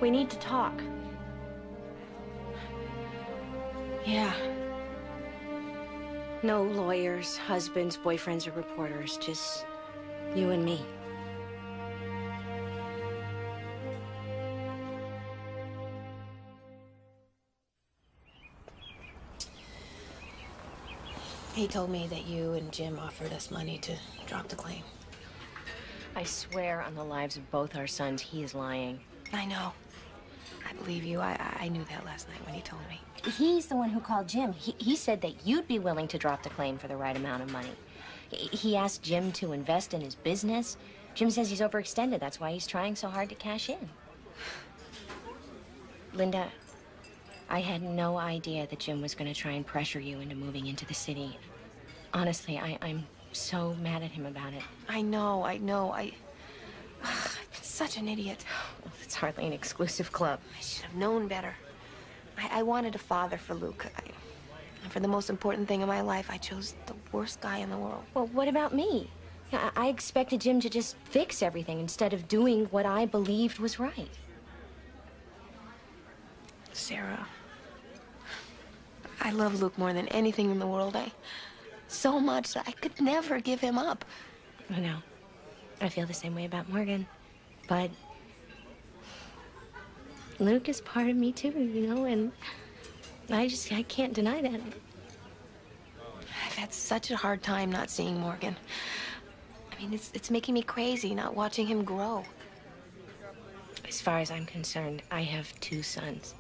We need to talk. Yeah. No lawyers, husbands, boyfriends, or reporters. Just you and me. He told me that you and Jim offered us money to drop the claim. I swear on the lives of both our sons, he is lying. I know. I believe you. I knew that last night when he told me. He's the one who called Jim. He said that you'd be willing to drop the claim for the right amount of money. He asked Jim to invest in his business. Jim says he's overextended. That's why he's trying so hard to cash in. Linda, I had no idea that Jim was going to try and pressure you into moving into the city. Honestly, I'm so mad at him about it. I know. I've been such an idiot. Well, it's hardly an exclusive club. I should have known better. I wanted a father for Luke. And for the most important thing in my life, I chose the worst guy in the world. Well, what about me? I expected Jim to just fix everything instead of doing what I believed was right. Sarah, I love Luke more than anything in the world. So much that I could never give him up. I know. I feel the same way about Morgan. But Luke is part of me too, you know, and I can't deny that. I've had such a hard time not seeing Morgan. I mean, it's making me crazy not watching him grow. As far as I'm concerned, I have 2 sons.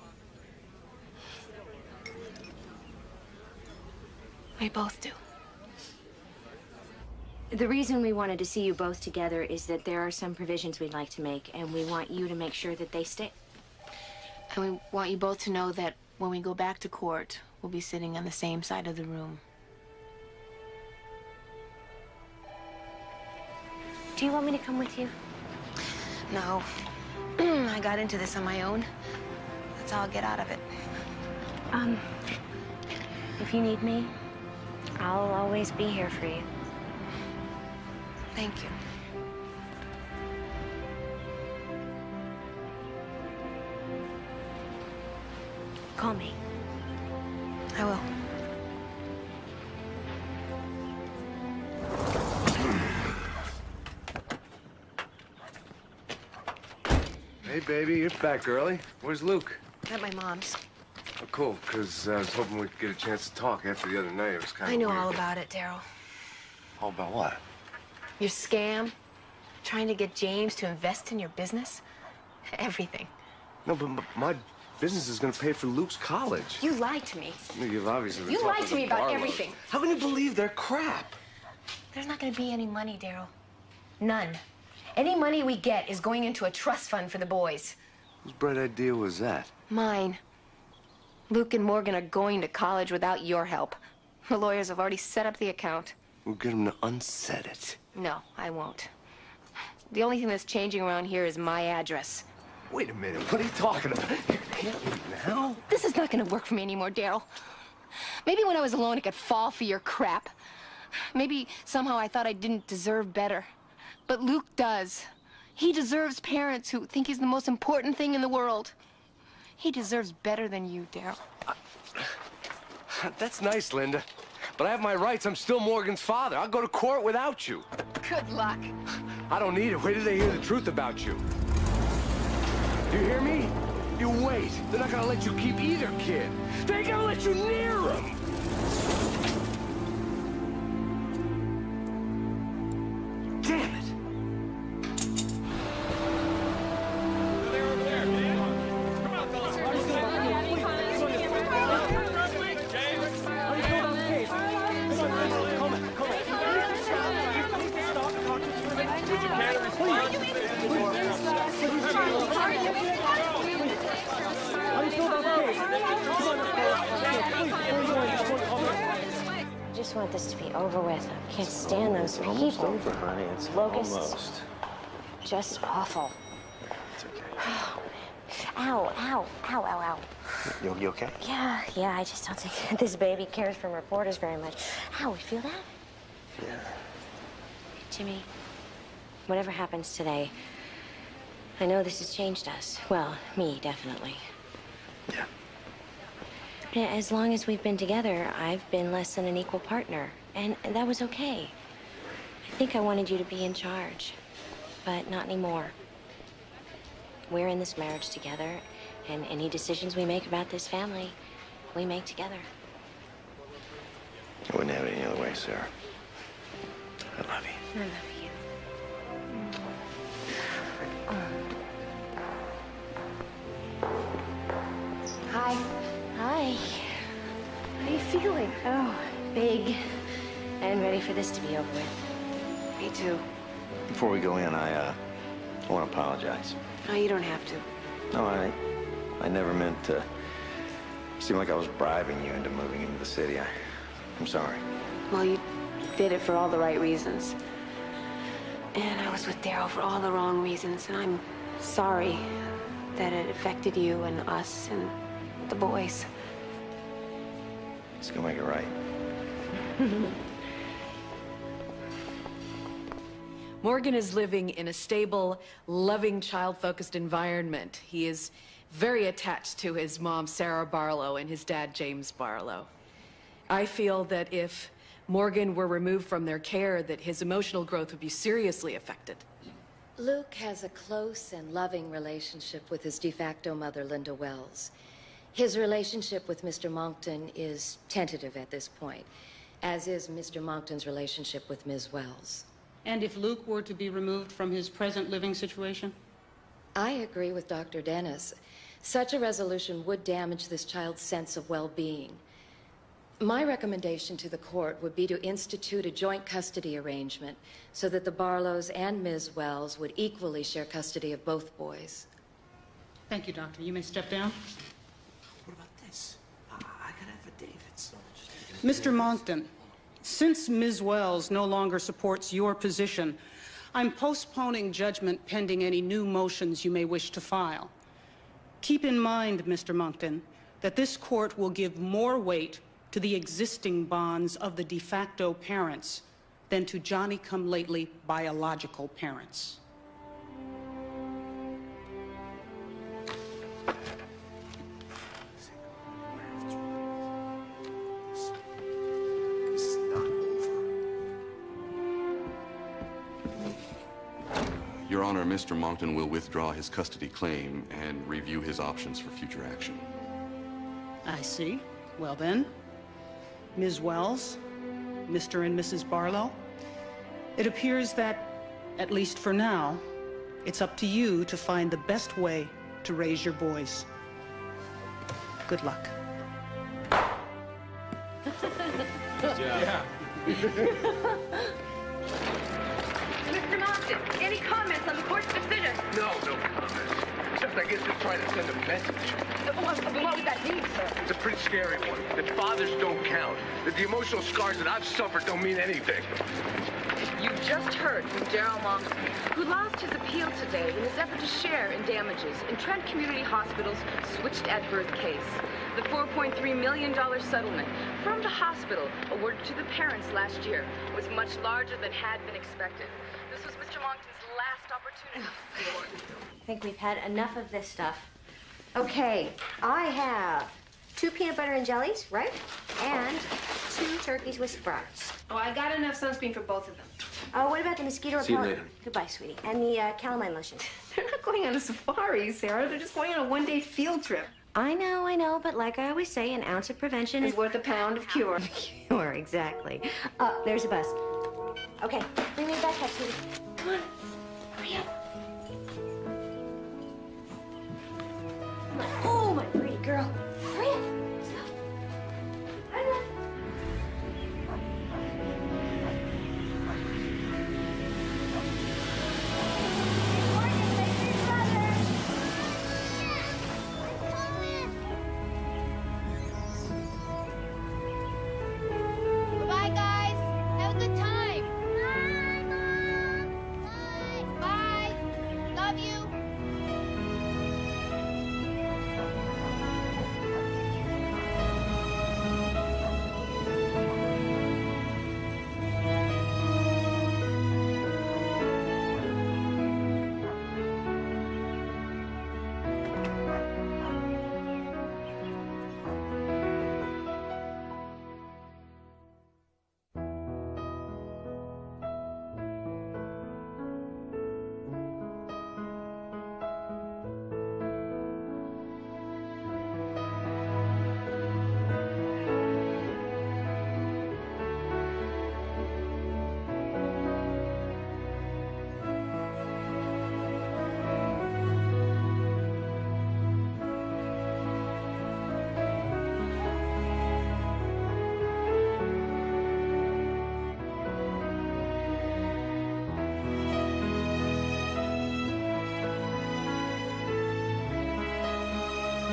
We both do. The reason we wanted to see you both together is that there are some provisions we'd like to make, and we want you to make sure that they stick. And we want you both to know that when we go back to court, we'll be sitting on the same side of the room. Do you want me to come with you? No. I got into this on my own. That's how I'll get out of it. If you need me, I'll always be here for you. Thank you. Call me. I will. Hey, baby, you're back early. Where's Luke? At my mom's. Oh, cool, because I was hoping we could get a chance to talk after the other night. It was kind of I know weird. all about it, Daryl. All about what? Your scam, trying to get James to invest in your business, everything. No, but my business is going to pay for Luke's college. You lied to me. You've obviously been You talking lied to me about Barlow. everything. How can you believe they're crap? There's not going to be any money, Daryl. None. Any money we get is going into a trust fund for the boys. Whose bright idea was that? Mine. Luke and Morgan are going to college without your help. The lawyers have already set up the account. We'll get him to unset it. No, I won't. The only thing that's changing around here is my address. Wait a minute, what are you talking about? Now? This is not gonna work for me anymore, Daryl. Maybe when I was alone, I could fall for your crap. Maybe somehow I thought I didn't deserve better. But Luke does. He deserves parents who think he's the most important thing in the world. He deserves better than you, Daryl. That's nice, Linda. But I have my rights. I'm still Morgan's father. I'll go to court without you. Good luck. I don't need it. Wait till they hear the truth about you. You hear me? You wait. They're not gonna let you keep either kid. They ain't gonna let you near them. Damn it. I just want this to be over with. I can't stand those people. Almost over, honey. It's Locusts. almost. Just awful. It's okay. Ow, ow, ow, ow, ow. You okay? Yeah, I just don't think this baby cares for reporters very much. Ow, you feel that? Yeah. Jimmy, whatever happens today, I know this has changed us. Well, me, definitely. Yeah. As long as we've been together, I've been less than an equal partner, and that was okay. I think I wanted you to be in charge, but not anymore. We're in this marriage together, and any decisions we make about this family, we make together. I wouldn't have it any other way, Sarah. I love you. I love you. Hi. Hi. How are you feeling? Oh, big, and ready for this to be over with. Me too. Before we go in, I want to apologize. No, you don't have to. No, I never meant to seem like I was bribing you into moving into the city. I'm sorry. Well, you did it for all the right reasons. And I was with Daryl for all the wrong reasons, and I'm sorry that it affected you and us and the boys. It's gonna make it right. Morgan is living in a stable, loving, child-focused environment. He is very attached to his mom, Sarah Barlow, and his dad, James Barlow. I feel that if Morgan were removed from their care, that his emotional growth would be seriously affected. Luke has a close and loving relationship with his de facto mother, Linda Wells. His relationship with Mr. Monckton is tentative at this point, as is Mr. Monckton's relationship with Ms. Wells. And if Luke were to be removed from his present living situation? I agree with Dr. Dennis. Such a resolution would damage this child's sense of well-being. My recommendation to the court would be to institute a joint custody arrangement so that the Barlows and Ms. Wells would equally share custody of both boys. Thank you, Doctor. You may step down. What about this? I got affidavits. Mr. Monckton, since Ms. Wells no longer supports your position, I'm postponing judgment pending any new motions you may wish to file. Keep in mind, Mr. Monckton, that this court will give more weight to the existing bonds of the de facto parents than to Johnny-come-lately biological parents. Your Honor, Mr. Monckton will withdraw his custody claim and review his options for future action. I see. Well then, Ms. Wells, Mr. and Mrs. Barlow, it appears that, at least for now, it's up to you to find the best way to raise your boys. Good luck. Good job. Mr. Monckton! Objection. Any comments on the court's decision? No comments. Except I guess they're trying to send a message. What would that mean, sir? It's a pretty scary one. That fathers don't count. That the emotional scars that I've suffered don't mean anything. You just heard from Daryl Monkton, who lost his appeal today in his effort to share in damages in Trent Community Hospital's switched at birth case. The $4.3 million settlement from the hospital awarded to the parents last year was much larger than had been expected. This was Mr. Monkton's last opportunity. I think we've had enough of this stuff. Okay, I have 2 peanut butter and jellies, right? And 2 turkeys with sprouts. Oh, I got enough sunscreen for both of them. Oh, what about the mosquito repellent? See you later. Goodbye, sweetie. And the calamine lotion. They're not going on a safari, Sarah. They're just going on a one-day field trip. I know, but like I always say, an ounce of prevention is worth a pound of cure. Cure, exactly. There's a bus. Okay, bring me back, Heather.